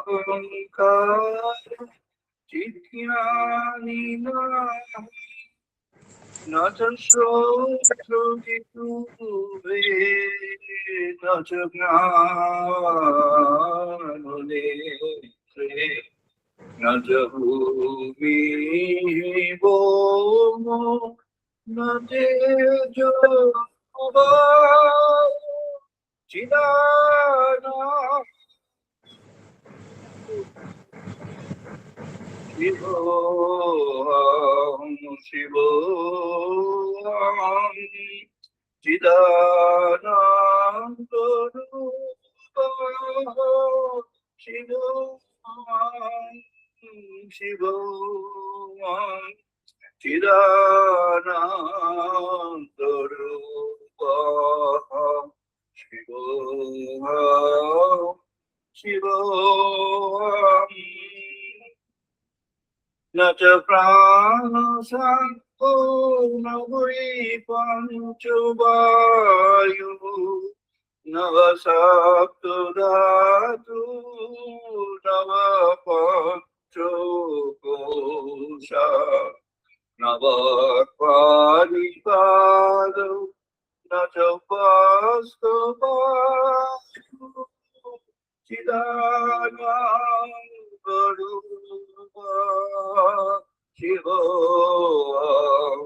অহংকার চিৎকানি না নচস্রোতুবে নচজ্ঞানলে নচভূমি নচেজ চিদানা শিবম শিবম চিদানন্দ রূপ শিবম শিবম চিদানন্দ রূপ শিবম শিবম न च प्राणसंको न वै पञ्चवायुः न वा सप्तधातु न वा पञ्चकोशा न वा पाणिपादौ न च वास्तवायु चिदानन्दरूप शिवोऽहं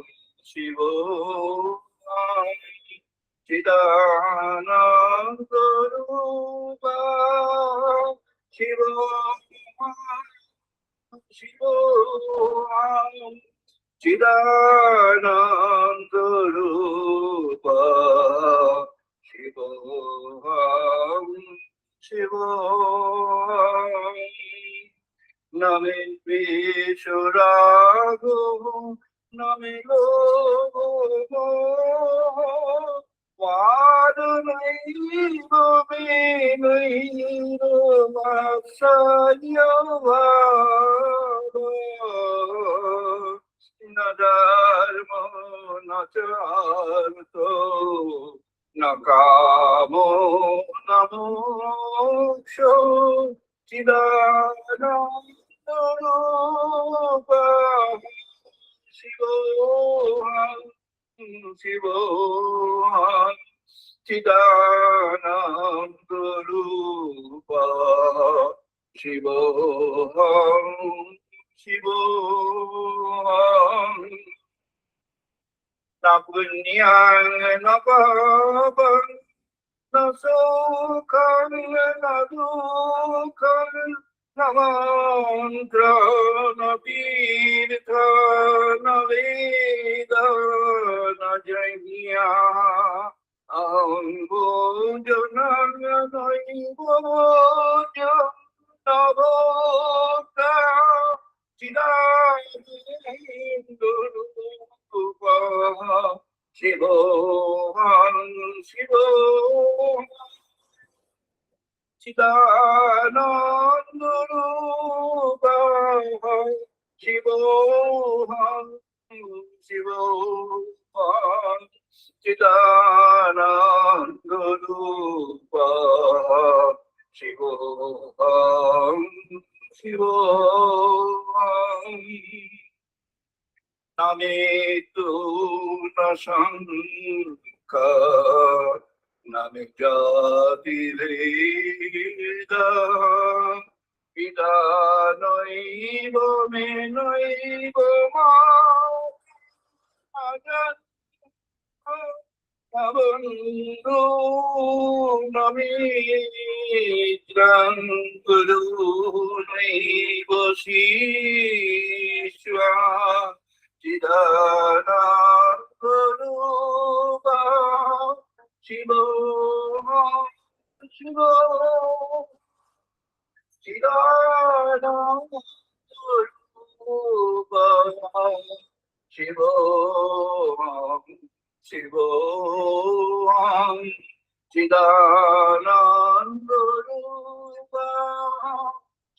शिवोऽहं चिदानन्दरूप शिवोऽहं शिवोऽहं चिदानन्दरूप शिवोऽहं शिवोऽहं नमे विशुरागो नमे लोभो वादनैव विनैरमत्सर्यभाव न धर्मो न च अर्थो न कामो न मोक्षो चिदानन्दरूप शिवोऽहं शिवोऽहं चिदानन्दरूप शिवोऽहं शिवोऽहं न पुण्यं न पापं न सुखं न दुःखं न मन्त्रं न तीर्थ न वेद न यज्ञ अहं भोजनं नैव भोज्यं न भोक्ता चिदानन्दरूप शिवोऽहं शिवोऽहं चिदानन्दरूप शिवोऽहं शिवोऽहं चिदानन्दरूप शिवोऽहं शिवोऽहं नमे तु न शङ्का नमे जातिभेद पिता नैव मे नैव बन्धु न मित्रं गुरु नैव शिष्या चिदानन्दरूप शिवोऽहं शिवोऽहं चिदानन्दरूप शिवोऽहं शिवोऽहं चिदानन्दरूप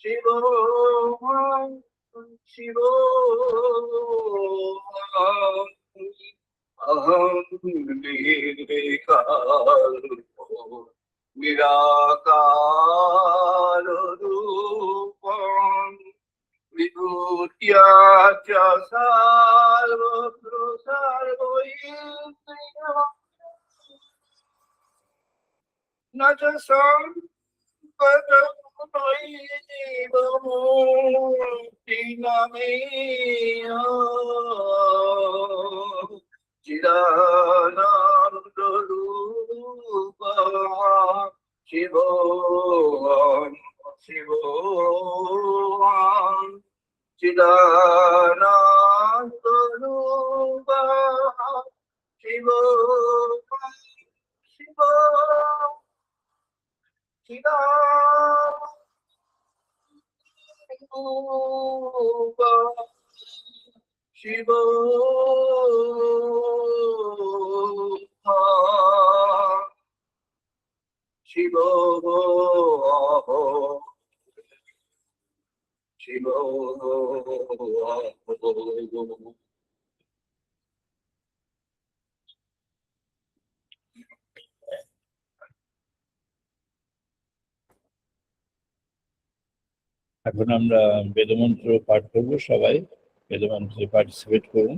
शिवोऽहं शिवोऽहं अहं निर्विकल्पो নিরাকার রূপং বিভূত্য চ সর্বত্র সর্বৈর্বৈর্য ন চ সংকটং নৈব মুক্তি নামেয় চিদানন্দ রূপ শিবং শিবং চিদানন্দ রূপ শিবং শিবং চিদানন্দ শিব শিব শিব এখন আমরা বেদমন্ত্র পাঠ করব। সবাই বেদমন্ত্রে পার্টিসিপেট করুন।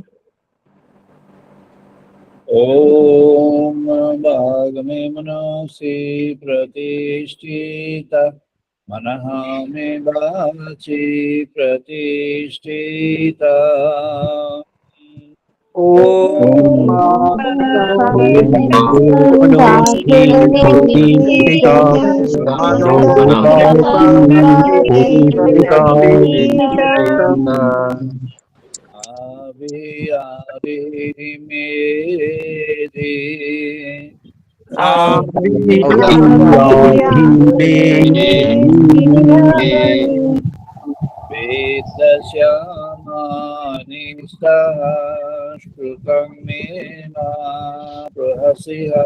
ওম ভাগমে মনসি প্রতিষ্ঠিতা মনঃ মে বাচি প্রতিষ্ঠিতা। ওম Vedasyamanī sahasrutam mena prahasiha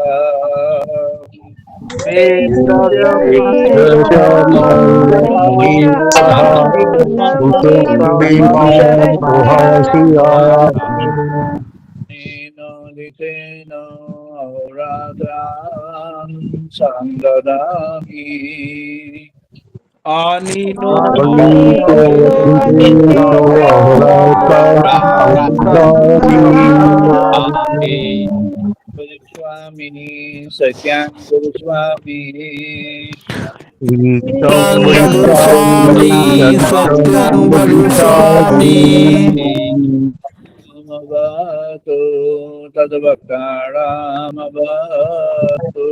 Nino auradram sandadami Anino Swami Satyam Swami Amavatu Tadvakaram Amavatu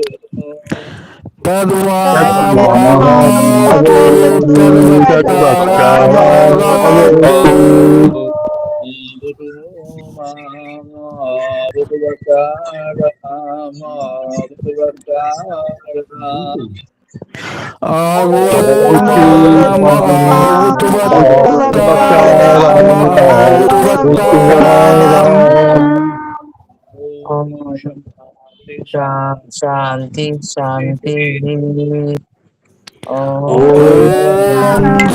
शांति शांति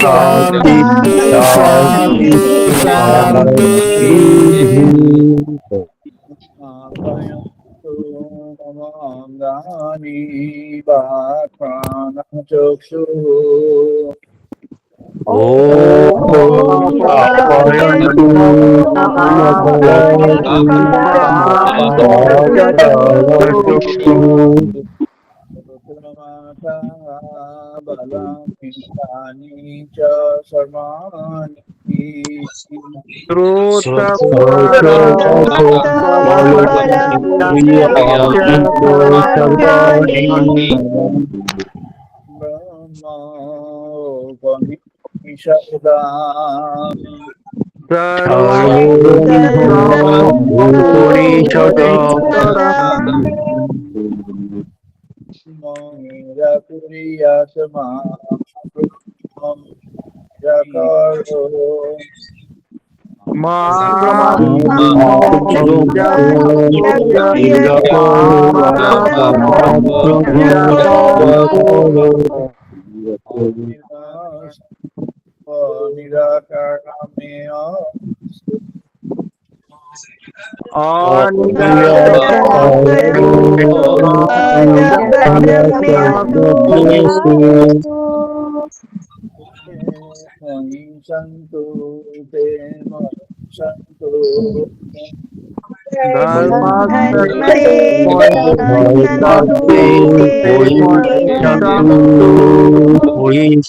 शांति शांति शांति Amangani Bhakrana Choksu Balami Cha Sarmani Santu তে সন্তু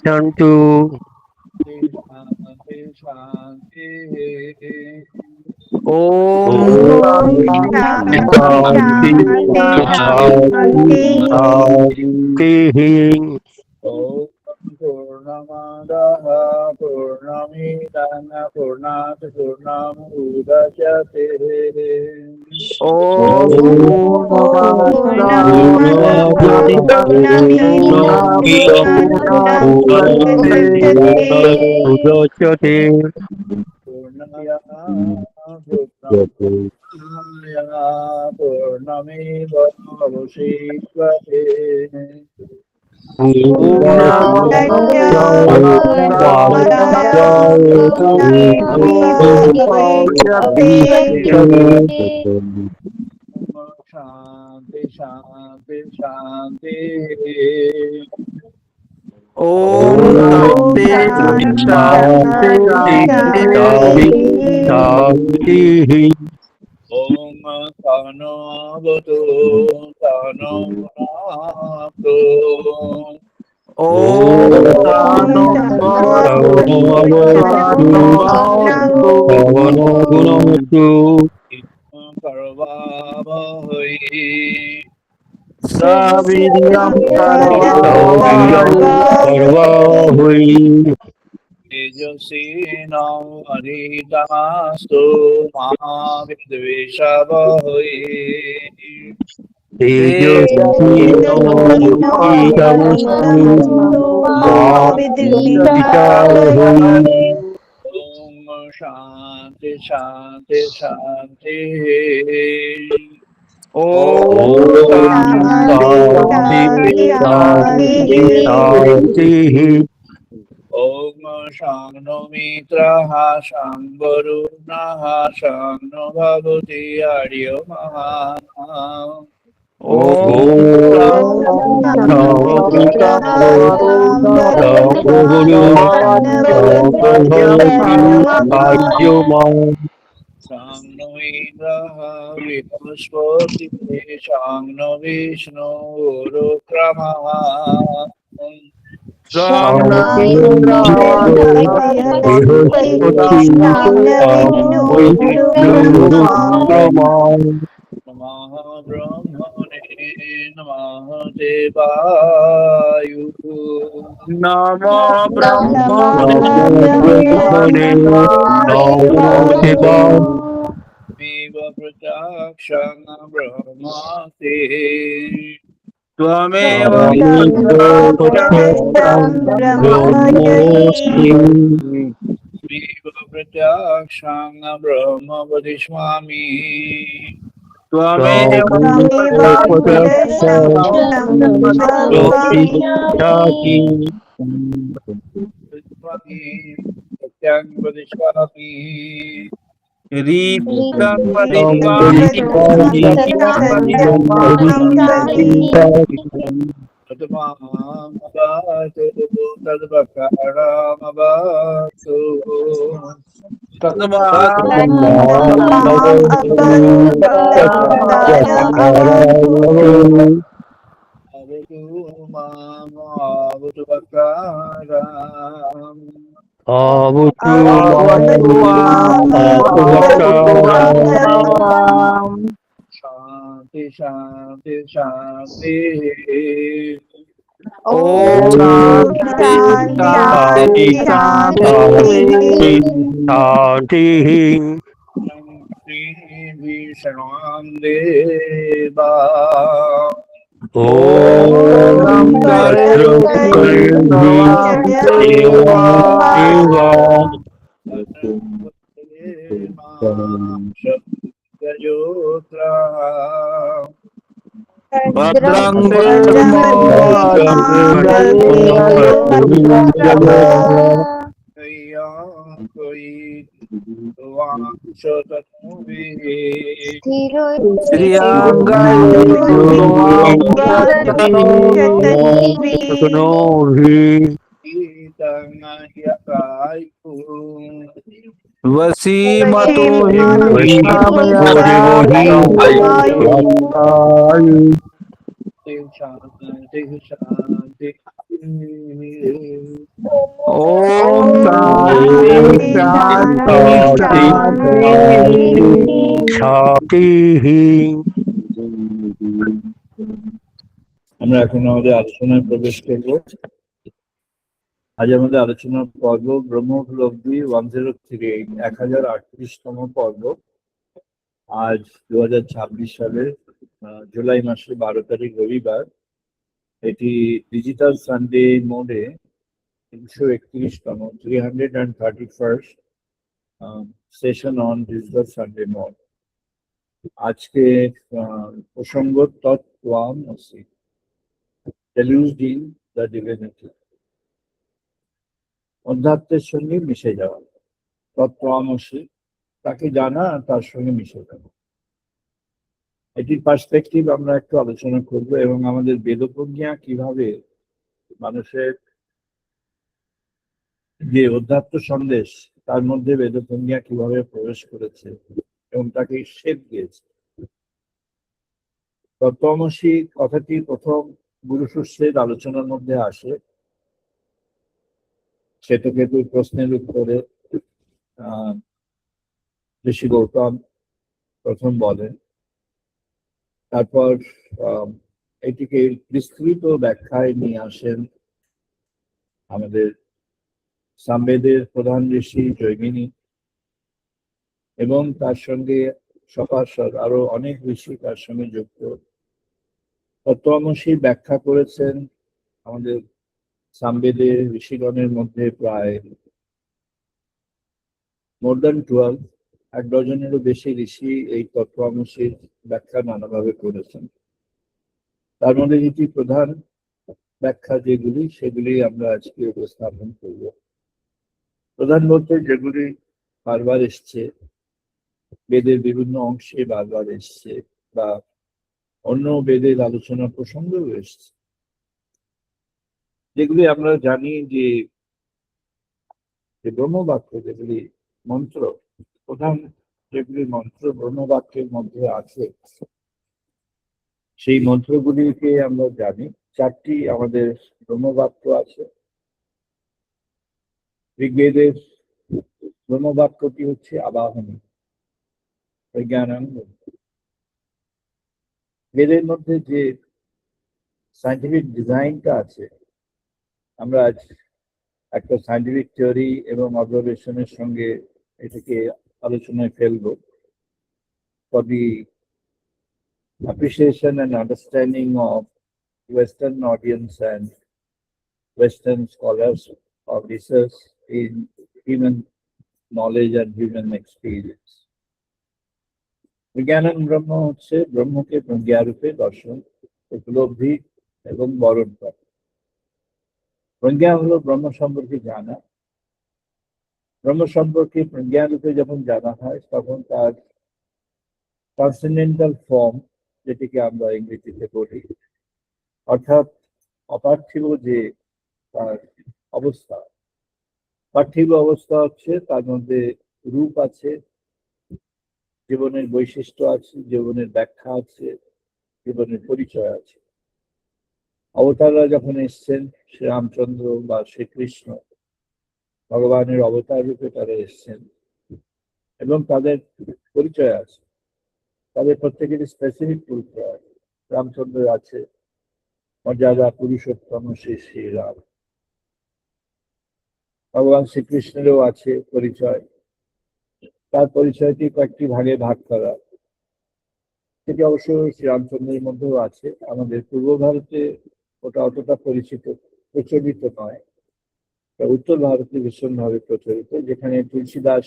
শান্তু শান্তি শান্তি ওম शांति শান্তি शांति শান্তি Om Purnamadaha Purnamidana Purnat Purnamudachyate ওম উদচতে Purnaya Purnamaya Purnamiva Avashikvate Shanti Shanti Shanti ওম শান্তি শান্তি Om Tano Avatu Tano Bhunaktu ওম গুণমতু Karvavahai সাবিদ্যাম সর্বাহৈ Tejasvinam Adhitamastu Mahavidveshavahai Om Shanti Shanti Shanti Om Shangno Mitraha Shangvarunaha Shangno Bhavati Aryo Maha Shangno Indraha Vipaspati Shangno Vishnu Urukramaha Namaha Brahmane Namaha Devayu নমো ব্রহ্মণে নমো শিবায় Viva Pratyaksham Brahmati ত্বমেব Viva Pratyaksham Brahma Vadishwami ত্বমেব Satyam Vadishwami Tadmāṁ tadvakaramavātu avatu māṁ avatu vakaram Shanti Shanti Shanti Shri Vishnam Deva Om Bhadrang वसीमतो Om Shanti शांति शांति আমরা এখন আমাদের আলোচনায় প্রবেশ করব। আজ আমাদের আলোচনার পর্ব ব্রহ্মোপলব্ধি 103 1038তম পর্ব। আজ 2026 সালের জুলাই মাসের 12 তারিখ রবিবার। এটি ডিজিটাল সানডে মোডে 331তম 331st session on digital Sunday mode. আজকে প্রসঙ্গ তত্ত্বামসি, deluding the divinity, অধ্যাত্মের সঙ্গে মিশে যাওয়া। তত্ত্বামসি, তাকে জানা আর তার সঙ্গে মিশে যাওয়া। এটির পার্সপেক্টিভ আমরা একটু আলোচনা করব এবং আমাদের বেদপ্রজ্ঞা কিভাবে মানুষের যে অধ্যাত্ম সন্দেশ তার মধ্যে বেদপ্রজ্ঞা কিভাবে প্রবেশ করেছে এবং তাকে শেপ দিয়েছে। তত্ত্বামসি কথাটি প্রথম গুরু শিষ্যের আলোচনার মধ্যে আসে। শ্বেতকেতুর প্রশ্নের উত্তরে ঋষি গৌতম প্রথম বলেন। তারপর এটিকে বিস্তৃত ব্যাখ্যায় নিয়ে আসেন আমাদের সামবেদের প্রধান ঋষি জৈমিনী, এবং তার সঙ্গে সপার্ষদ আরো অনেক ঋষি তার সঙ্গে যুক্ত। তত্ত্বামসি ব্যাখ্যা করেছেন আমাদের সামবেদের ঋষিগণের মধ্যে প্রায় মোর দ্যান 12, 1 ডজনেরও বেশি ঋষি এই তত্ত্বামসির ব্যাখ্যা নানাভাবে করেছেন। তার মধ্যে যেটি প্রধান ব্যাখ্যা যেগুলি, সেগুলি আমরা আজকে উপস্থাপন করব। প্রধান বলতে যেগুলি বারবার এসছে, বেদের বিভিন্ন অংশে বারবার এসছে বা অন্য বেদের আলোচনা প্রসঙ্গও এসছে, যেগুলি আমরা জানি যে ব্রহ্মবাক্য, যেগুলি মন্ত্র, প্রধান যেগুলি মন্ত্র ব্রহ্মবাক্যের মধ্যে আছে, সেই মন্ত্রগুলিকে আমরা জানি। 4টি আমাদের ব্রহ্মবাক্য আছে। ঋগ্বেদের ব্রহ্মবাক্যটি হচ্ছে আবাহনী, প্রজ্ঞানাঙ্গ। বেদের মধ্যে যে সায়েন্টিফিক ডিজাইনটা আছে, আমরা আজ একটা সায়েন্টিফিক থিওরি এবং অবজারভেশনের সঙ্গে এটাকে আলোচনায় ফেলবো। For the appreciation and understanding of Western audience and Western scholars of research in human knowledge and human experience. বিজ্ঞানন ব্রহ্ম হচ্ছে ব্রহ্মকে প্রজ্ঞারূপে দর্শন, উপলব্ধি এবং বরণ করা। প্রজ্ঞা হলো ব্রহ্ম সম্পর্কে জানা। ব্রহ্ম সম্পর্কে প্রজ্ঞারূপে যখন জানা হয়, তখন তার ট্রান্সেন্ডেন্টাল ফর্ম, যেটিকে আমরা ইংরেজিতে বলি, অর্থাৎ অপার্থিব যে তার অবস্থা। পার্থিব অবস্থা হচ্ছে তার মধ্যে রূপ আছে, জীবনের বৈশিষ্ট্য আছে, জীবনের ব্যাখ্যা আছে, জীবনের পরিচয় আছে। অবতাররা যখন এসছেন, শ্রীরামচন্দ্র বা শ্রীকৃষ্ণ ভগবানের অবতার রূপে তারা এসছেন এবং তাদের পরিচয় আছে। তাদের প্রত্যেকেরই স্পেসিফিক পরিচয় আছে। রামচন্দ্রের আছে মর্যাদা পুরুষোত্তম শ্রী শ্রীরাম। ভগবান শ্রীকৃষ্ণেরও আছে পরিচয়। তার পরিচয়টি কয়েকটি ভাগে ভাগ করা, সেটি অবশ্য শ্রীরামচন্দ্রের মধ্যেও আছে। আমাদের পূর্ব ভারতে ওটা অতটা প্রচলিত নয়, উত্তর ভারতে ভীষণভাবে প্রচলিত, যেখানে তুলসীদাস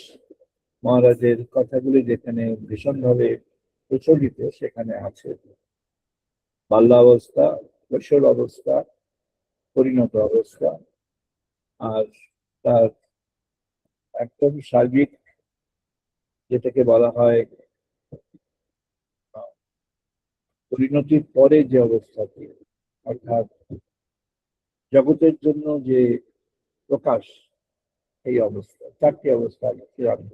মহারাজের কথাগুলি যেখানে ভীষণভাবে প্রচলিত, সেখানে আছে বাল্যাবস্থা, কৈশোর অবস্থা, পরিণত অবস্থা, আর তার একদম সার্বিক যেটাকে বলা হয় পরিণতির পরে যে অবস্থাটি, অর্থাৎ জগতের জন্য যে প্রকাশ, এই অবস্থা, চারটি অবস্থা চূড়ান্ত।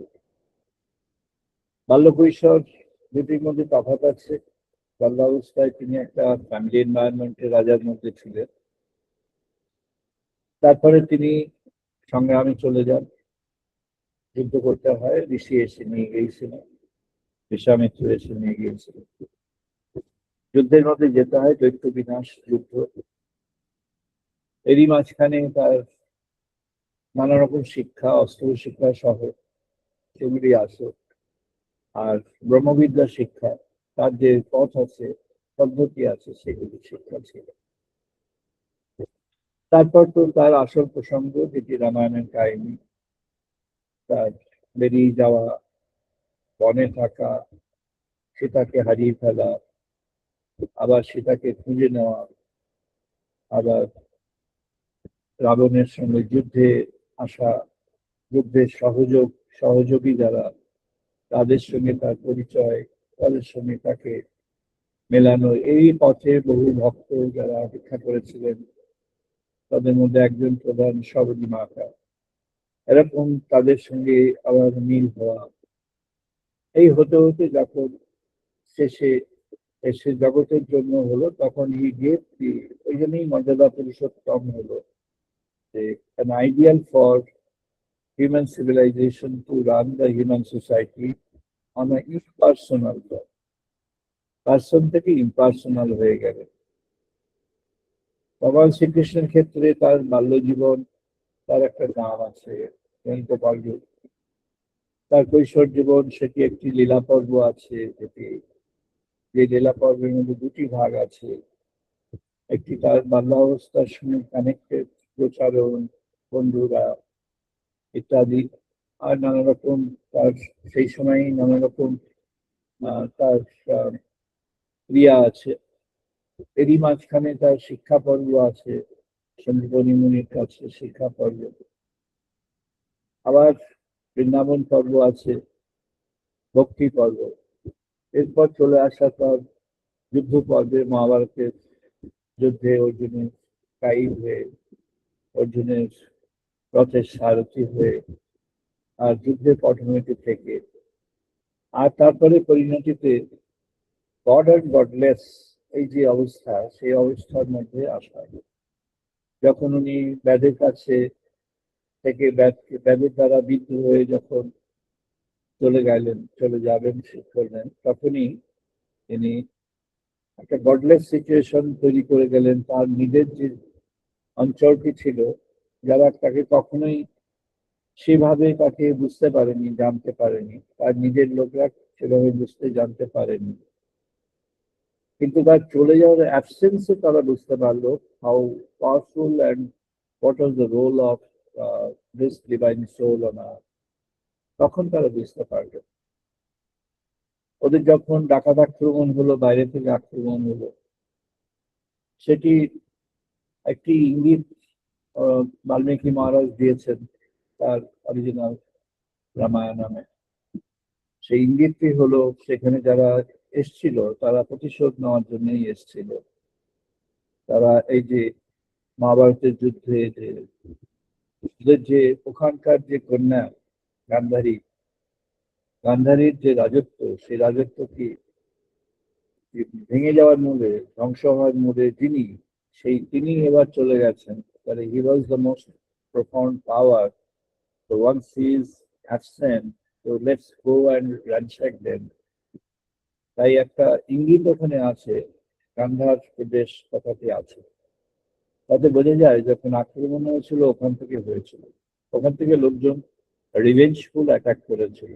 বাল্য কৈশোর দুটির মধ্যে তফাৎ আছে। বাল্যাবস্থায় তিনি একটা ফ্যামিলি এনভায়রনমেন্টে রাজার মধ্যে ছিলেন। তারপরে তিনি সংগ্রামে চলে যান, যুদ্ধ করতে হয়, ঋষি এসে নিয়ে গিয়েছিলেন, বিশ্বামিত্র এসে নিয়ে গিয়েছিলেন। যুদ্ধের মধ্যে যেতে হয়, দৈত্য বিনাশ যুদ্ধ। এরই মাঝখানে তার নানা রকম শিক্ষা, অস্ত্র শিক্ষা সহ সেগুলি আসে। আর ব্রহ্মবিদ্যা শিক্ষা, তার যে পথ আছে, পদ্ধতি আছে, সেগুলি শিক্ষা ছিল। তারপর তো তার আসল প্রসঙ্গ, যেটি রামায়ণের কাহিনী, তার বেরিয়ে যাওয়া, বনে থাকা, সীতাকে হারিয়ে ফেলা, আবার সীতাকে খুঁজে নেওয়া, আবার রাবণের সঙ্গে যুদ্ধে আসা, যুদ্ধের সহযোগী যারা, তাদের সঙ্গে তার পরিচয়, তাদের সঙ্গে তাকে মেলানো। এই পথে বহু ভক্ত যারা অপেক্ষা করেছিলেন, তাদের মধ্যে একজন প্রধান সরোজী মাতা, এরকম তাদের সঙ্গে আবার মিল হওয়া। এই হতে হতে যখন শেষে এসে জগতের জন্য হলো, তখন ওই জন্যই মর্যাদা পুরুষোত্তম হলো, যে an ideal for human civilization to run the human society on a impersonal level. Person থেকে ইম্পার্সোনাল হয়ে গেলে। ভগবান শ্রীকৃষ্ণের ক্ষেত্রে তার বাল্য জীবন, তার একটা নাম আছে, গোপাল। তার কৈশোর জীবন, সেটি একটি লীলা পর্ব আছে, যেটি, যে লীলা পর্বের মধ্যে দুটি ভাগ আছে। একটি তার বাল্যাবস্থার সঙ্গে কানেক্টেড, প্রচারণ, বন্ধুরা ইত্যাদি, আর নানা রকম তার সেই সময় নানা রকম তার ক্রিয়া আছে। এরই মাঝখানে তার শিক্ষা পর্ব আছে, সঞ্জীবনী মুনির কাছে শিক্ষা পর্ব। আবার বৃন্দাবন পর্ব আছে, ভক্তি পর্ব। এরপর চলে আসা তার যুদ্ধ পর্বে, মহাভারতের যুদ্ধে অর্জুনের গাইড হয়ে, অর্জুনের রথের সারথি হয়ে, আর যুদ্ধের পটভূমিতে থেকে। আর তারপরে পরিণতিতে গড অ্যান্ড গডলেস, এই যে অবস্থা, সেই অবস্থার মধ্যে আসা। যখন উনি ব্যাধের কাছে থেকে ব্যাধের দ্বারা বিদ্ধ হয়ে যখন চলে যাবেন ঠিক করলেন, তখনই তিনি একটা গডলেস সিচুয়েশন তৈরি করে গেলেন। তার নিজের যে অঞ্চলটি ছিল, যারা তাকে কখনোই সেভাবে তাকে বুঝতে পারেনি, জানতে পারেনি, তার নিজের লোকরা সেভাবে বুঝতে জানতে পারেনি, কিন্তু তার চলে যাওয়ার অ্যাবসেন্সে তারা বুঝতে পারলো how powerful and what was the role of this divine soul on earth. তখন তারা বুঝতে পারলো। ওদের যখন ডাকাত আক্রমণ হলো, বাইরে থেকে আক্রমণ হলো, সেটি একটি ইঙ্গিত বাল্মীকি মহারাজ দিয়েছেন তার অরিজিনাল রামায়ণে। সেই ইঙ্গিতটি হলো, সেখানে যারা এসছিল তারা প্রতিশোধ নেওয়ার জন্যই এসছিল। তারা এই যে মহাভারতের যুদ্ধে যে ওখানকার যে কন্যা গান্ধারীর যে রাজত্ব, সেই রাজত্ব কি ভেঙে যাওয়ার মূলে, ধ্বংস হওয়ার মূলে তিনি এবার চলে গেছেন। তাহলে he was the most profound power. So once he is absent, so let's go and ransack them. তাই একটা ইঙ্গিত ওখানে আছে, গান্ধার প্রদেশ কথাটি আছে। তাতে বোঝা যায় যখন আক্রমণ হয়েছিল ওখান থেকে হয়েছিল, ওখান থেকে লোকজন রিভেঞ্জফুল অ্যাটাক করেছিল।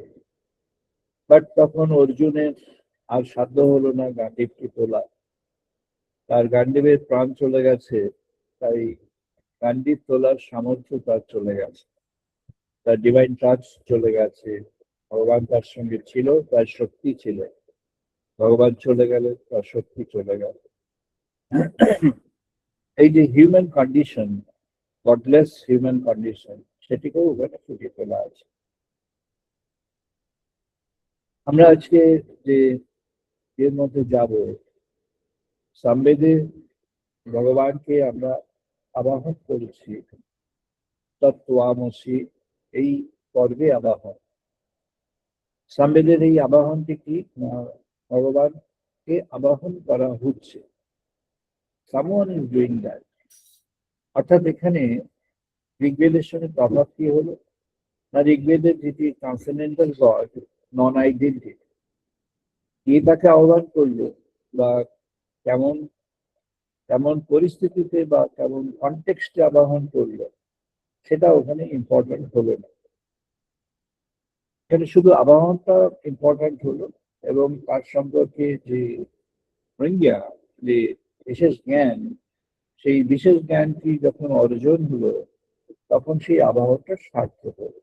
বাট তখন অর্জুনের আর সাধ্য হলো না গান্ডীবকে তোলা। তার গান্ডীবের প্রাণ চলে গেছে, তাই গান্ডীব তোলার সামর্থ্য তার চলে গেছে, তার ডিভাইন টাচ চলে গেছে। ভগবান তার সঙ্গে ছিল, তার শক্তি ছিল, ভগবান চলে গেলে তার শক্তি চলে গেল। এই যে human condition, godless human condition, সেটিকেও ওখানে ফুটিয়ে তোলা আছে। আমরা আজকে যে এর মধ্যে যাব, সামবেদে ভগবানকে আমরা আবাহন করেছি তত্ত্বামসি এই পর্বে আবাহন। সামবেদের এই আবাহনটি কি না, ভগবানকে আবাহন করা হচ্ছে, someone is doing that। অর্থাৎ এখানে ঋগ্বেদের সঙ্গে তফাৎ কি হলো না, ঋগ্বেদের যেটি ট্রান্সেন্ডেন্টাল গড, নন আইডেন্টিটি, কে তাকে আহ্বান করলো বা কেমন কেমন পরিস্থিতিতে বা কেমন কনটেক্সটে আবাহন করলো, সেটা ওখানে ইম্পর্টেন্ট হলো না। এখানে শুধু আবাহনটা ইম্পর্টেন্ট হলো এবং তার সম্পর্কে যে প্রজ্ঞা, যে বিশেষ জ্ঞান, সেই বিশেষ জ্ঞানটি যখন অর্জন হলো তখন সেই আবাহনটা সার্থক হলো।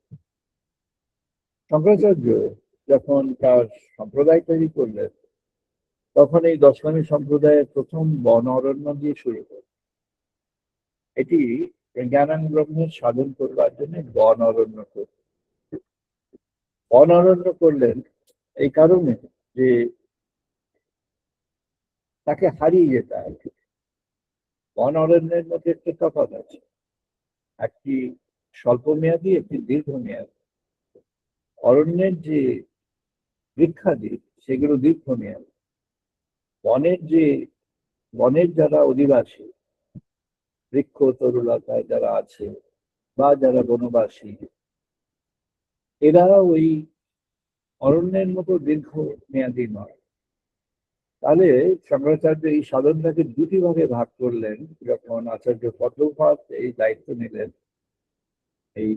শঙ্করাচার্য যখন তার সম্প্রদায় তৈরি করলেন তখন এই দশমী সম্প্রদায়ের প্রথম বন অরণ্য দিয়ে শুরু করে। এটি জ্ঞানান ব্রহ্মের সাধন করবার জন্য বন অরণ্য করলেন। বন অরণ্য করলেন এই কারণে যে তাকে হারিয়ে যেতে হবে। বন অরণ্যের মধ্যে একটা তফাৎ আছে, একটি স্বল্পমেয়াদী, একটি দীর্ঘমেয়াদী। অরণ্যের যে বৃক্ষাদি সেগুলো দীর্ঘমেয়াদী। বনের যারা অধিবাসী, বৃক্ষ তরুলতায় যারা আছে বা যারা বনবাসী, এরা ওই অরণ্যের মতো দীর্ঘমেয়াদী নয়। তাহলে শঙ্করাচার্য এই সাধনটাকে দুটি ভাগে ভাগ করলেন। যখন আচার্য পদ্মপাদ এই দায়িত্ব নিলেন এই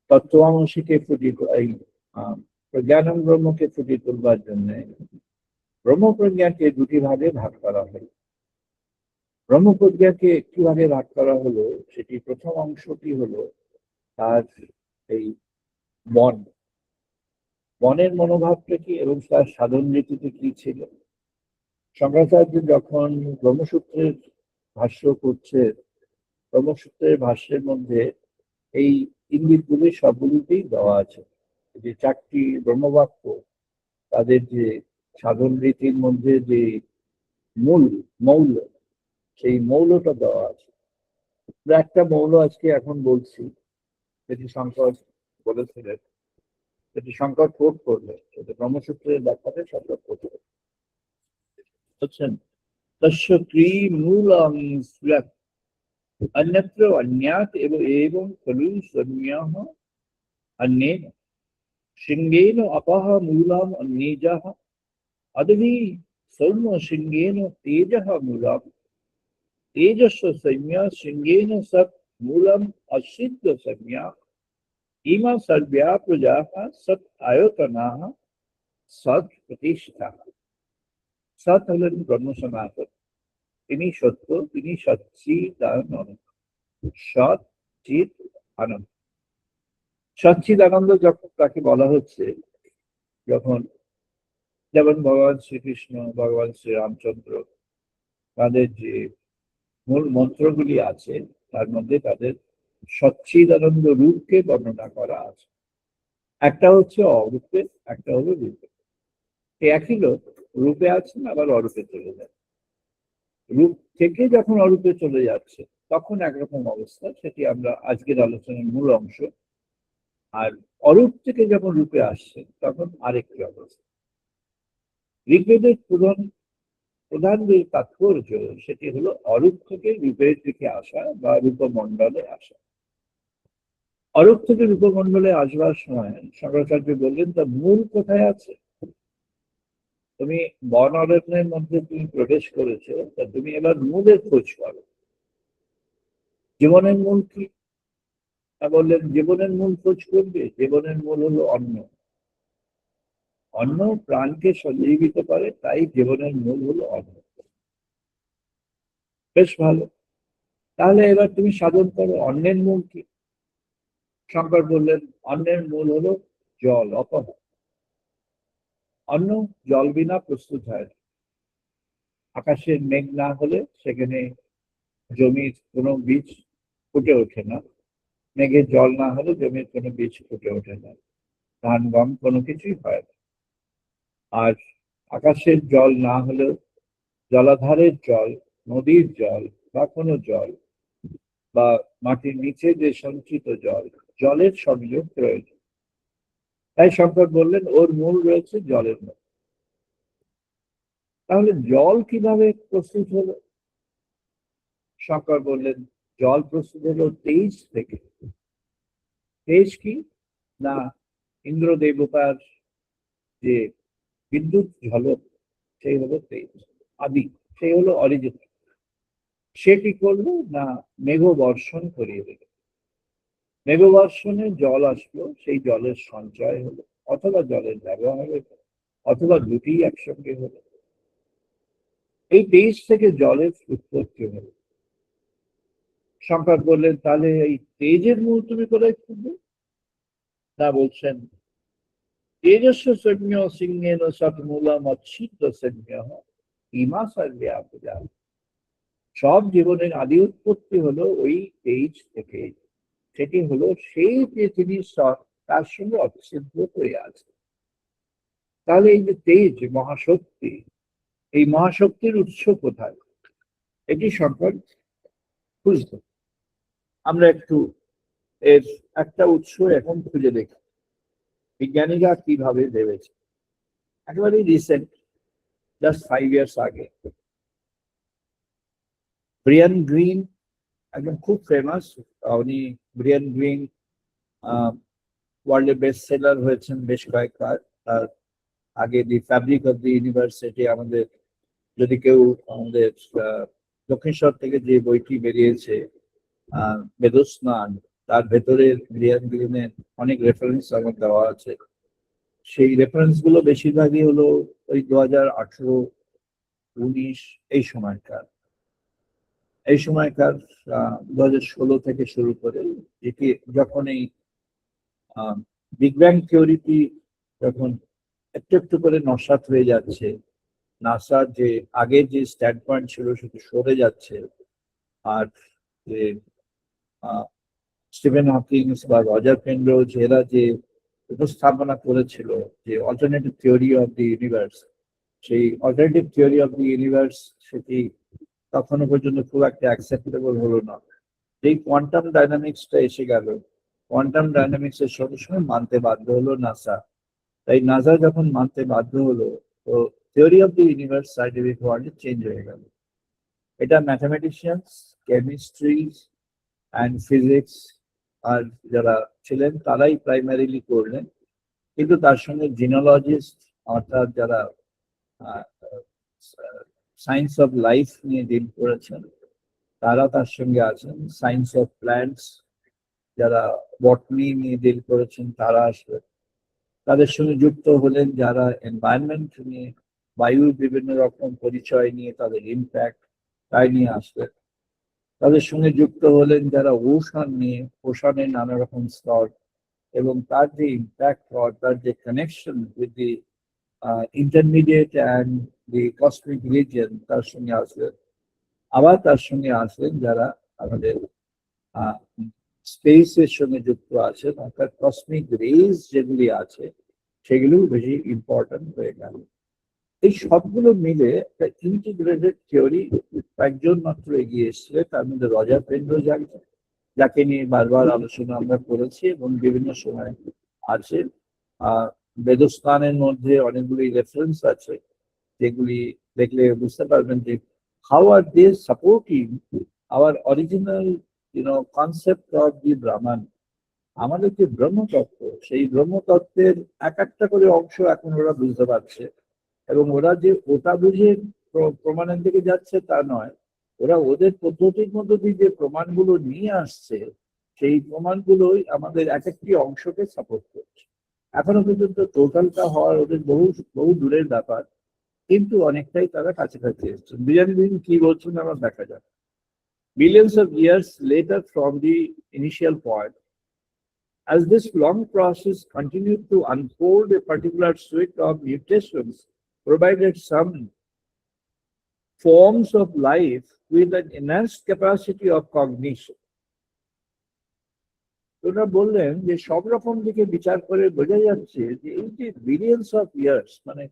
তত্ত্বাংশীকে এই প্রজ্ঞানম ব্রহ্মকে ফুটিয়ে তুলবার জন্য, ব্রহ্মপ্রজ্ঞাকে দুটি ভাগে ভাগ করা হলো। ব্রহ্মপ্রজ্ঞাকে একটি ভাগে ভাগ করা হলো, সেটি প্রথম অংশটি হলো তার এই বনের মনোভাবটা কি এবং তার সাধন রীতিতে কি ছিল। শঙ্করাচার্য যখন ব্রহ্মসূত্রের ভাষ্য করছে, ব্রহ্মসূত্রের ভাষ্যের মধ্যে এই ইঙ্গিতগুলি সবগুলিতেই দেওয়া আছে। যে চারটি ব্রহ্মবাক্য, তাদের যে সাধন রীতির মধ্যে যে মৌল, সেই মৌলটা দেওয়া আছে। একটা মৌল আজকে এখন বলছি, যেটি শঙ্কর বলেছিলেন, যেটি শঙ্কর কোট করলেন, সেটা ব্রহ্মসূত্রের ব্যাখ্যাতে শঙ্কর কোট করছেন। তস্য ক্রিমূলং স্যাৎ अन्यत्र अन्यात् एवं खलु सम्यः अन्येन शृङ्गेन अपः मूलम् अन्येजः अदभि सौम्य शृङ्गेन तेजः मूलम् तेजस्य संज्ञा शृङ्गेन सत् मूलम् असिद्ध संज्ञा इमा सर्व्या प्रजाः सत् आयतनाः सत् प्रतिष्ठा। सत् हलेन ब्रह्म सनातन, তিনি সত্য, তিনি সচ্চিদানন্দ। সৎ চিৎ আনন্দ। সচ্চিদানন্দ যখন তাকে বলা হচ্ছে, যখন যেমন ভগবান শ্রীকৃষ্ণ, ভগবান শ্রীরামচন্দ্র, তাদের যে মূল মন্ত্রগুলি আছে তার মধ্যে তাদের সচ্চিদানন্দ রূপকে বর্ণনা করা আছে। একটা হচ্ছে অরূপে, একটা হলো রূপে। একই লোক রূপে আছেন আবার অরূপে চলে যায়। রূপ থেকে যখন অরূপে চলে যাচ্ছে তখন একরকম অবস্থা, সেটি আমরা আজকের আলোচনার মূল অংশ। আর অরূপ থেকে যখন রূপে আসছে তখন আরেকটি অবস্থা। ঋগ্বেদের প্রধান যে তাৎপর্য, সেটি হলো অরূপ থেকে রূপের দিকে আসা বা রূপমণ্ডলে আসা। অরূপ থেকে রূপমণ্ডলে আসবার সময় শঙ্করাচার্য বললেন, তার মূল কোথায় আছে? তুমি বন অরণ্যের মধ্যে তুমি প্রবেশ করেছো, তা তুমি এবার মূলের খোঁজ করো। জীবনের মূল কি? বললেন জীবনের মূল খোঁজ করবে। জীবনের মূল হলো অন্ন। অন্ন প্রাণকে সঞ্জীবিত করে, তাই জীবনের মূল হলো অন্ন। বেশ ভালো, তাহলে এবার তুমি সাধন করো। অন্নের মূল কি? শঙ্কর বললেন অন্নের মূল হলো জল, অপহ। অন্ন জল বিনা প্রস্তুত হয় না। আকাশের মেঘ না হলে সেখানে জমির কোনো বীজ ফুটে ওঠে না। মেঘের জল না হলে জমির কোনো বীজ ফুটে ওঠে না। ধান গম কোনো কিছুই হয় না। আর আকাশের জল না হলেও জলাধারের জল, নদীর জল বা কোনো জল বা মাটির নিচে যে সঞ্চিত জল, জলের সংযোগ প্রয়োজন। তাই শঙ্কর বললেন ওর মূল রয়েছে জলের মধ্যে। তাহলে জল কিভাবে প্রস্তুত হলো? শঙ্কর বললেন জল প্রস্তুত হলো তেজ থেকে। তেজ কি না, ইন্দ্র দেবতার যে বিদ্যুৎ ঝলক, সেই হলো তেজ আদি, সেই হলো অরিজিনাল। সে কি করলো না, মেঘ বর্ষণ করিয়ে দিল। মেঘ বর্ষণে জল আসলো, সেই জলের সঞ্চয় হলো, অথবা জলের ব্যবহার হলো, অথবা দুটি একসঙ্গে হলো। এই তেজ থেকে জলের উৎপত্তি হলো। শঙ্কর বললেন তাহলে এই তেজের মূল তুমি কোথায় খুঁজবে? না, বলছেন তেজস্ব সৈন্য সিংহেন সৎমূলম অচ্ছিদ্য সৈন্য ইমা সর্বে। সব জীবনের আদি উৎপত্তি হলো ওই তেজ থেকে। সেটি হলো সেই যে জিনিস তার সঙ্গে অচ্ছেদ্য হয়ে আছে। তাহলে এই যে তেজ মহাশক্তি, এই মহাশক্তির উৎস কোথায়? এটি শঙ্কর খুঁজত। আমরা একটু এর একটা উৎস এখন খুঁজে দেখি বিজ্ঞানীরা কিভাবে ভেবেছে। একেবারে রিসেন্ট, জাস্ট 5 years আগে, ব্রিয়ান গ্রিন, একদম খুব ফেমাস, উনি ব্রিয়ান গ্রিন ওয়ার্ল্ডে বেস্ট সেলার হয়েছেন বেশ কয়েকবার। তার আগে দি ফ্যাব্রিক অফ দি ইউনিভার্সিটি, আমাদের যদি কেউ আমাদের দক্ষিণেশ্বর থেকে যে বইটি বেরিয়েছে বেদস্নান, তার ভেতরে ব্রিয়ান গ্রিনের অনেক রেফারেন্স আমার দেওয়া আছে। সেই রেফারেন্স গুলো বেশিরভাগই হলো ওই 2018-19 এই সময়কার 2016 থেকে শুরু করে, যেটি যখন এই বিগ ব্যাং থিওরিটি যখন একটু একটু করে নস্যাৎ হয়ে যাচ্ছে, নাসার যে আগের যে স্ট্যান্ড পয়েন্ট ছিল সেটা সরে যাচ্ছে, আর যে স্টিফেন হকিংস বা রজার পেনরোজ এরা যে উপস্থাপনা করেছিল যে alternative theory of the universe, সেই alternative theory of the universe সেটি তখনো পর্যন্ত খুব একটা অ্যাকসেপ্টেবল হলো না। যেই কোয়ান্টাম ডাইনামিক্সটা এসে গেল, কোয়ান্টাম ডাইনামিক্স এর সঙ্গে সঙ্গে মানতে বাধ্য হলো নাসা। তাই নাসা যখন মানতে বাধ্য হলো, তো theory of the universe scientific ওয়ার্ল্ডে চেঞ্জ হয়ে গেল। এটা ম্যাথামেটিশিয়ানস, কেমিস্ট্রি অ্যান্ড ফিজিক্স আর যারা ছিলেন তারাই প্রাইমারিলি করলেন, কিন্তু তার সঙ্গে জিনোলজিস্ট অর্থাৎ যারা সায়েন্স অফ লাইফ নিয়ে ডিল করেছেন তারা তার সঙ্গে আছেন, সায়েন্স অফ প্ল্যান্টস যারা বটনি নিয়ে ডিল করেছেন তারা আসবেন, তাদের সঙ্গে যুক্ত হলেন যারা এনভায়রনমেন্ট নিয়ে, বায়ুর বিভিন্ন রকম পরিচয় নিয়ে তাদের ইম্প্যাক্ট তাই নিয়ে আসবেন, তাদের সঙ্গে যুক্ত হলেন যারা ওশান নিয়ে, ওশানের নানা রকম স্তর এবং তার যে ইম্প্যাক্ট হয়, তার যে connection with the intermediate and the cosmic region তার সঙ্গে আসবেন। আবার তার সঙ্গে আসবেন যারা আমাদের স্পেসের সঙ্গে যুক্ত আছেন, অর্থাৎ কসমিক রেজ যেগুলি আছে সেগুলো বেশি ইম্পর্টেন্ট হয়ে গেল। এই সবগুলো মিলে একটা ইন্টিগ্রেটেড থিওরি একজন মাত্র এগিয়ে এসেছিল, তার মধ্যে রজার পেনরোজ একজন, যাকে নিয়ে বারবার আলোচনা আমরা করেছি এবং বিভিন্ন সময় আছে। বেদস্থানের মধ্যে অনেকগুলি রেফারেন্স আছে যেগুলি দেখলে বুঝতে পারবেন যে how are they supporting our original concept of the Brahman. আমাদের যে ব্রহ্মতত্ত্ব, সেই ব্রহ্মতত্ত্বের এক একটা করে অংশ এখন ওরা বুঝতে পারছে, এবং ওরা যে ওটা বুঝে প্রমাণের দিকে যাচ্ছে তা নয়, ওরা ওদের পদ্ধতির মধ্যে দিয়ে যে প্রমাণগুলো নিয়ে আসছে সেই প্রমাণগুলোই আমাদের এক একটি অংশকে সাপোর্ট করছে। এখনো পর্যন্ত টোটালটা হওয়ার ওদের বহু বহু দূরের ব্যাপার, কিন্তু অনেকটাই তারা কাছাকাছি এসছে। দিন কি বলছেন আমরা দেখা যাক। Billions of years later from the initial point, as this long process continued to unfold, a particular suite of mutations provided some forms of life with an enhanced capacity of cognition. ওরা বললেন যে সব রকম দিকে বিচার করে বোঝা যাচ্ছে যে এই যে বিলিয়ন্স অফ ইয়ার্স, মানে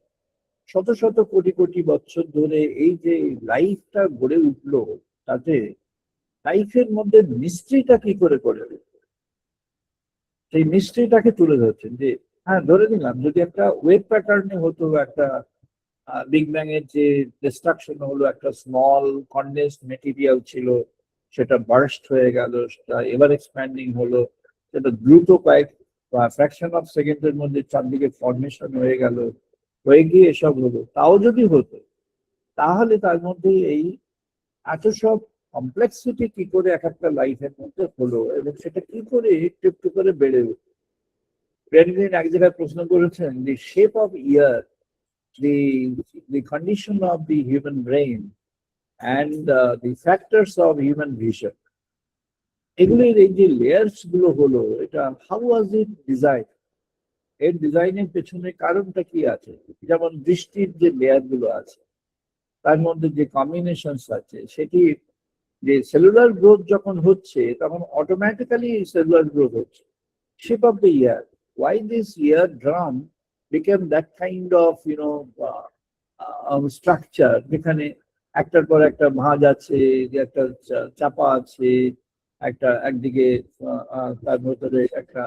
শত শত কোটি কোটি বছর ধরে এই যে লাইফটা গড়ে উঠলো, তাতে লাইফের মধ্যে মিস্ট্রিটা কি করে করে সেই মিস্ট্রিটাকে তুলে ধরছেন। যে হ্যাঁ, ধরে নিলাম যদি একটা ওয়েভ প্যাটার্নে হতো, একটা বিগ ব্যাং এর যে ডিস্ট্রাকশন হলো, একটা স্মল কন্ডেন্সড মেটেরিয়াল ছিল, সেটা বার্স্ট হয়ে গেল, সেটা এভার এক্সপ্যান্ডিং হলো, সেটা দ্রুত কয়েক ফ্র্যাকশন অফ সেকেন্ডের মধ্যে চারদিকে ফর্মেশন হয়ে গেল, হয়ে গিয়ে এসব হলো। তাও যদি হতো, তাহলে তার মধ্যে এই এত সব কমপ্লেক্সিটি কি করে এক একটা লাইফের মধ্যে হলো, এবং সেটা কি করে একটু একটু করে বেড়ে উঠলো। ব্রেনগ্রিন এক জায়গায় প্রশ্ন করেছেন, the shape of ear, the condition of the human brain, and the factors of human vision. এগুলির এই যে লেয়ার্স গুলো হলো, এটা হাউ ওয়াজ ইট ডিজাইন, এর ডিজাইনের পেছনে কারণটা কি আছে? যেমন দৃষ্টির যে লেয়ার গুলো আছে, তার মধ্যে যে কম্বিনেশনস আছে, সেটি যে সেলুলার গ্রোথ যখন হচ্ছে, তখন অটোমেটিক্যালি সেলুলার গ্রোথ হচ্ছে। Shape of the ear, why this eardrum became that kind of structure, যেখানে একটার পর একটা ভাঁজ আছে, যে একটা চাপা আছে, একটা একদিকে তার ভেতরে একটা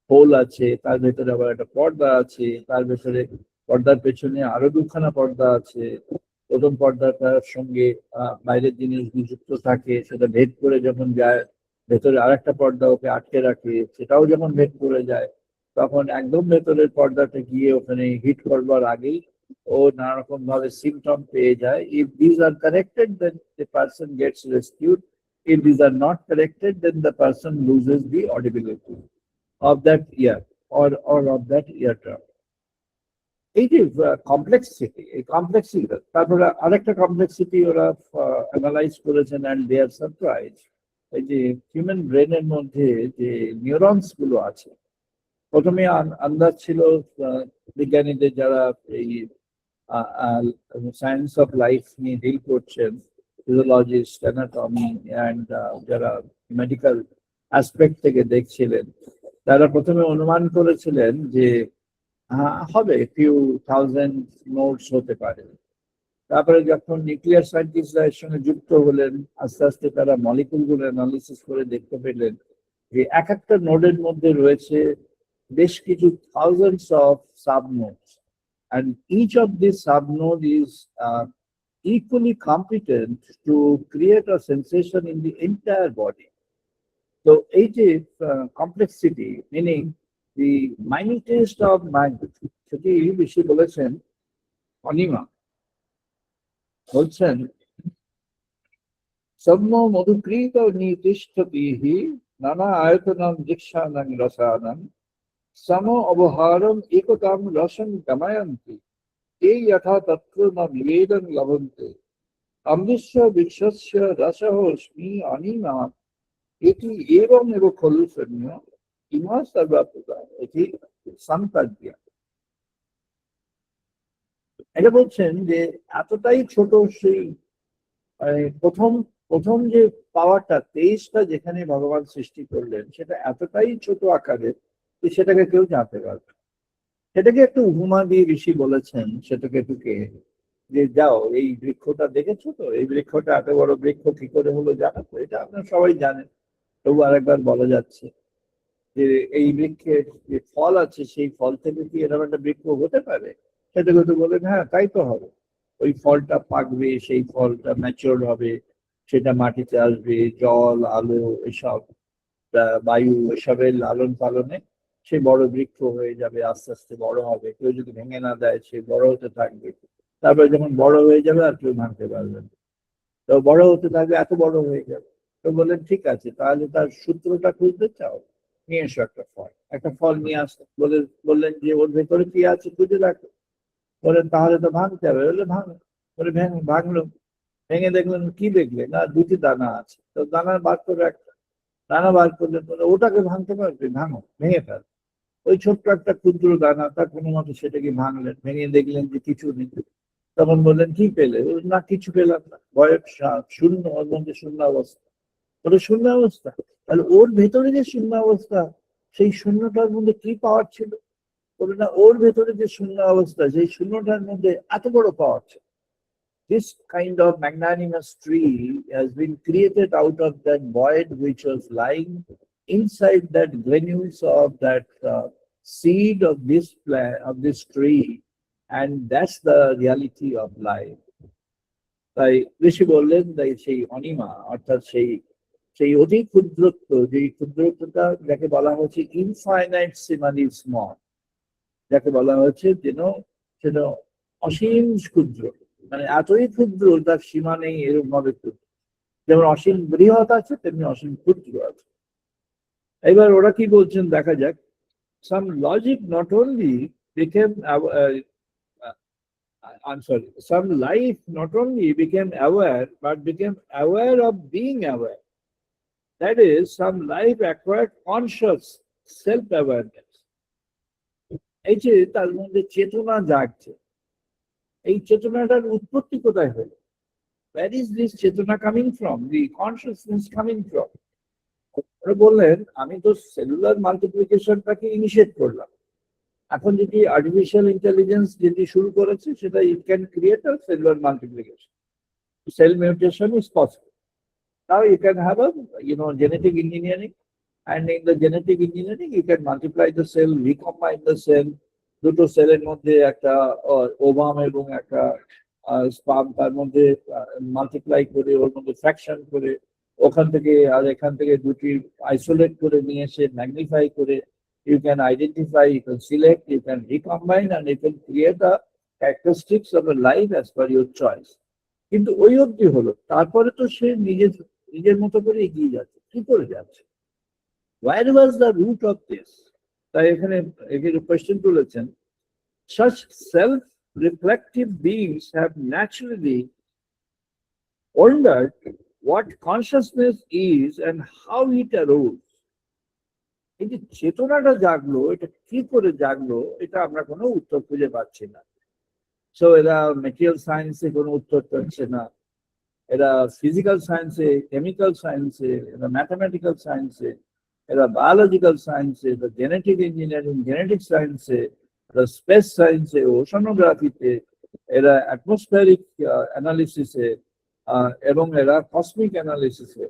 হোল আছে, তার ভেতরে আবার একটা পর্দা আছে, তার ভেতরে পর্দার পেছনে আরো দুখানা পর্দা আছে। প্রথম পর্দাটার সঙ্গে বাইরের জিনিস যুক্ত থাকে, সেটা ভেদ করে যখন যায়, ভেতরে আরেকটা পর্দা ওকে আটকে রাখে, সেটাও যখন ভেদ করে যায়, তখন একদম ভেতরের পর্দাটা গিয়ে ওখানে হিট করবার আগেই ও নানা রকম ভাবে সিমটম পেয়ে যায়। If this are corrected, then the person gets rescued. If this are not corrected, then the person loses the audibility of that ear, or of that eardrum. এই যে কমপ্লেক্সিটি, এই কমপ্লেক্সিটি, তারপরে আরেকটা কমপ্লেক্সিটি ওরা analyse করেছেন, and they R surprise. এই যে human ব্রেনের মধ্যে যে নিউরনস গুলো আছে, প্রথমে আন্দাজ ছিল বিজ্ঞানীদের, যারা এই সায়েন্স অফ লাইফ নিয়ে ডিল করছেন, ফিজিওলজিস্ট, অ্যানাটমি, অ্যান্ড যারা মেডিকেল অ্যাসপেক্ট থেকে দেখছিলেন, তারা প্রথমে অনুমান করেছিলেন যে হবে ফিউ থাউজেন্ড নোটস হতে পারে। তারপরে যখন নিউক্লিয়ার সায়েন্টিস্টরা এর সঙ্গে যুক্ত হলেন, আস্তে আস্তে তারা মলিকুলগুলো অ্যানালিসিস করে দেখতে পেলেন যে এক একটা নোডের মধ্যে রয়েছে বেশ কিছু thousands of subnodes, and each of these subnode is equally competent to create a sensation in the entire body. So এই যে complexity, meaning the minutest of mind, সেটি বেশি বলেছেন অনিমা। বলছেন, সম্য মধুকৃত নিতিষ্ঠতিহি নানা আয়তনম দীক্ষানং রসানং সম অবহারম একতাম রসং গময়ন্তি এই যথা তত্র ন নিবেদন লভন্তে অমৃষ্য বিশ্বস্য রসহস্মি অনিমা এটি এবং এব খলু শূন্য ইমা সর্বাপদা এটি সন্তাদ্য। এটা বলছেন যে এতটাই ছোট সেই প্রথম প্রথম যে পাওয়ারটা, তেইশটা যেখানে ভগবান সৃষ্টি করলেন, সেটা এতটাই ছোট আকারে যে সেটাকে কেউ জানতে পারবে। সেটাকে একটু উপমা দিয়ে ঋষি বলেছেন সেটাকে ঢুকে, যে যাও এই বৃক্ষটা দেখেছো তো, এই বৃক্ষটা এত বড় বৃক্ষ কি করে হলো জানো তো? এটা আপনারা সবাই জানেন, তবু আরেকবার বলা যাচ্ছে যে এই বৃক্ষের যে ফল আছে, সেই ফল থেকে কি এরকম একটা বৃক্ষ হতে পারে? সেটাকে তো বলেন, হ্যাঁ তাই তো হবে। ওই ফলটা পাকবে, সেই ফলটা ম্যাচিওর হবে, সেটা মাটিতে আসবে, জল, আলো, এসব বায়ু, এসবের লালন পালনে সে বড় বৃক্ষ হয়ে যাবে, আস্তে আস্তে বড় হবে। কেউ যদি ভেঙে না দেয়, সে বড় হতে থাকবে। তারপরে যখন বড় হয়ে যাবে, আর কেউ ভাঙতে পারবে না, তো বড় হতে থাকবে, এত বড় হয়ে যাবে। তো বললেন ঠিক আছে, তাহলে তার সূত্রটা খুঁজতে চাও, নিয়ে এসো একটা ফল। একটা ফল নিয়ে আসতে বললেন যে ওর ভেতরে কি আছে খুঁজে রাখো। বলেন তাহলে তো ভাঙতে হবে। বললে ভাঙো। বলে ভাঙলো, ভেঙে দেখলেন, কি দেখলেন? না, দুটি দানা আছে। তো দানা বার করে একটা দানা বার করলেন, বলে ওটাকে ভাঙতে পারবে? ভাঙো, ভেঙে ফেল। ওই ছোট্ট একটা ক্ষুদ্র দানা, তার কোনো মতো সেটাকে ভাঙলেন, ভেঙে দেখলেন যে কিছু নেই। তখন বললেন কি পেলে? না, কিছু পেলাম না, ভয়ের শূন্য, ওর মধ্যে শূন্য অবস্থা। ওটা শূন্য অবস্থা, তাহলে ওর ভেতরে যে শূন্য অবস্থা, সেই শূন্যটার মধ্যে কি পাওয়ার ছিল? বলে না ওর ভেতরে যে শূন্য অবস্থা, সেই শূন্যটার মধ্যে এত বড় পাওয়ার আছে। This kind of magnanimous tree has been created out of that void which was lying inside that granules of that seed of this plant, of this tree, and that's the reality of life. তাই ঋষি বললেন, তাই সেই অনিমা অর্থাৎ সেই সেই অতি ক্ষুদ্রত্ব, যে ক্ষুদ্রত্বটা যাকে বলা হচ্ছে ইনফাইনাইট সিমালি স্মল, যাকে বলা হচ্ছে যেন সেটা অসীম ক্ষুদ্র, মানে এতই ক্ষুদ্র তার সীমা নেই, এরকম ভাবে ক্ষুদ্র। যেমন অসীম বৃহৎ আছে তেমনি অসীম ক্ষুদ্র আছে। এবার ওরা কি বলছেন দেখা যাক। Some logic not only became I'm sorry, some life not only became aware but became aware of being aware. That is, some life acquired conscious self-awareness. এই যে তার মধ্যে চেতনা জাগছে, এই চেতনাটার উৎপত্তি কোথায় হলো? Where is this চেতনা coming from? The consciousness coming from? ওরা বললেন, আমি তো সেলুলার মাল্টিপ্লিকেশনটাকে ইনিশিয়েট করলাম, এখন যেটি আর্টিফিশিয়াল ইন্টেলিজেন্স যেটি শুরু করেছে সেটা it can create a cellular multiplication, cell mutation is possible. Now you can have a genetic engineering, and in the genetic engineering you can multiply the cell, recombine the cell, দুটো সেলের মধ্যে একটা ovum এবং একটা sperm তার মধ্যে multiply করে ওর মধ্যে ফ্র্যাকশন করে ওখান থেকে আর এখান থেকে দুটি আইসোলেট করে নিয়ে এসে ম্যাগনিফাই করে you can identify, you can select, you can recombine, and you can create a characteristics of a life as per your choice. কিন্তু ওই অবধি হলো, তারপরে তো সে নিজের মতো করে এগিয়ে যাচ্ছে। কি করে যাচ্ছে? Where was the root of this? তাই এখানে কোয়েশ্চেন তুলেছেন, such self-reflective beings have naturally wondered what consciousness is and how it arose. এই যে চেতনাটা জাগলো, এটা কি করে জাগলো, এটা আমরা কোনো উত্তর খুঁজে পাচ্ছি না। সো এরা মেটেরিয়াল সায়েন্সে কোনো উত্তর পাচ্ছে না, এরা ফিজিক্যাল সায়েন্সে, কেমিক্যাল সায়েন্সে, এরা ম্যাথামেটিক্যাল সায়েন্সে, এরা বায়োলজিক্যাল সায়েন্সে, এরা জেনেটিক ইঞ্জিনিয়ারিং, জেনেটিক সায়েন্সে, এরা স্পেস সায়েন্সে, ওশানোগ্রাফিতে, এরা অ্যাটমসফিয়ারিক অ্যানালিসিসে এবং এরা কসমিক অ্যানালিসিসে,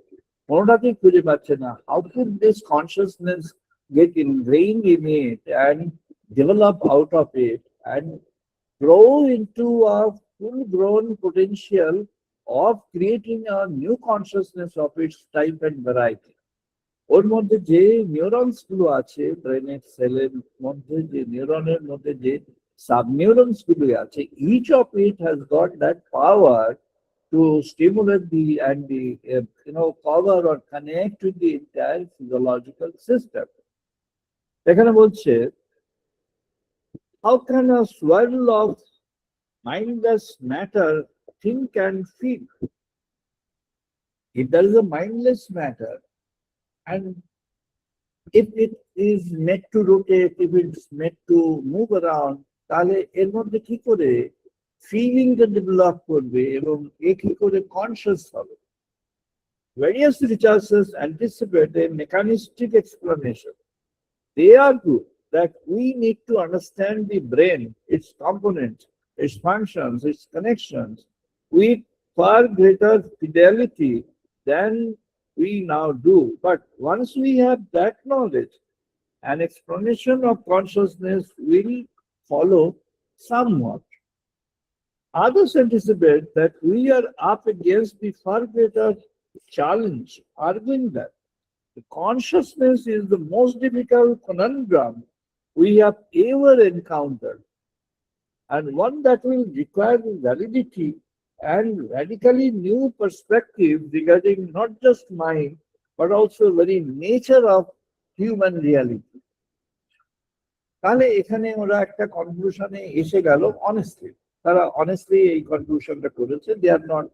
কোনোটাতেই খুঁজে পাচ্ছে না। How could this consciousness get ingrained in it and develop out of it and grow into a full-grown potential of creating a new consciousness of its type and variety. ওর মধ্যে যে neurons গুলো আছে, ব্রেনের সেলের মধ্যে যে নিউরনের মধ্যে যে সাবনিউরনস গুলো আছে, each of it has got that power to stimulate the power or connect with the entire physiological system. এখানে বলছে, how can a swirl of mindless matter think and feel? If there is a mindless matter, and if it is made to rotate, if it's made to move around, তাহলে এর মধ্যে কি করে ফিলিংটা develop করবে এবং এ কি করে কনসিয়াস হবে? Various researchers anticipate a mechanistic explanation. They argue that we need to understand the brain, its components, its functions, its connections with far greater fidelity than we now do. But once we have that knowledge, an explanation of consciousness will follow somewhat. Others anticipate that we are up against the far greater challenge, arguing that the consciousness is the most difficult conundrum we have ever encountered, and one that will require validity and radically new perspective regarding not just mind, but also very nature of human reality. তাহলে এখানে ওরা একটা কনক্লুশনে এসে গেল, honestly তারা honestly এই কনক্লুশনটা করেছে। দে are not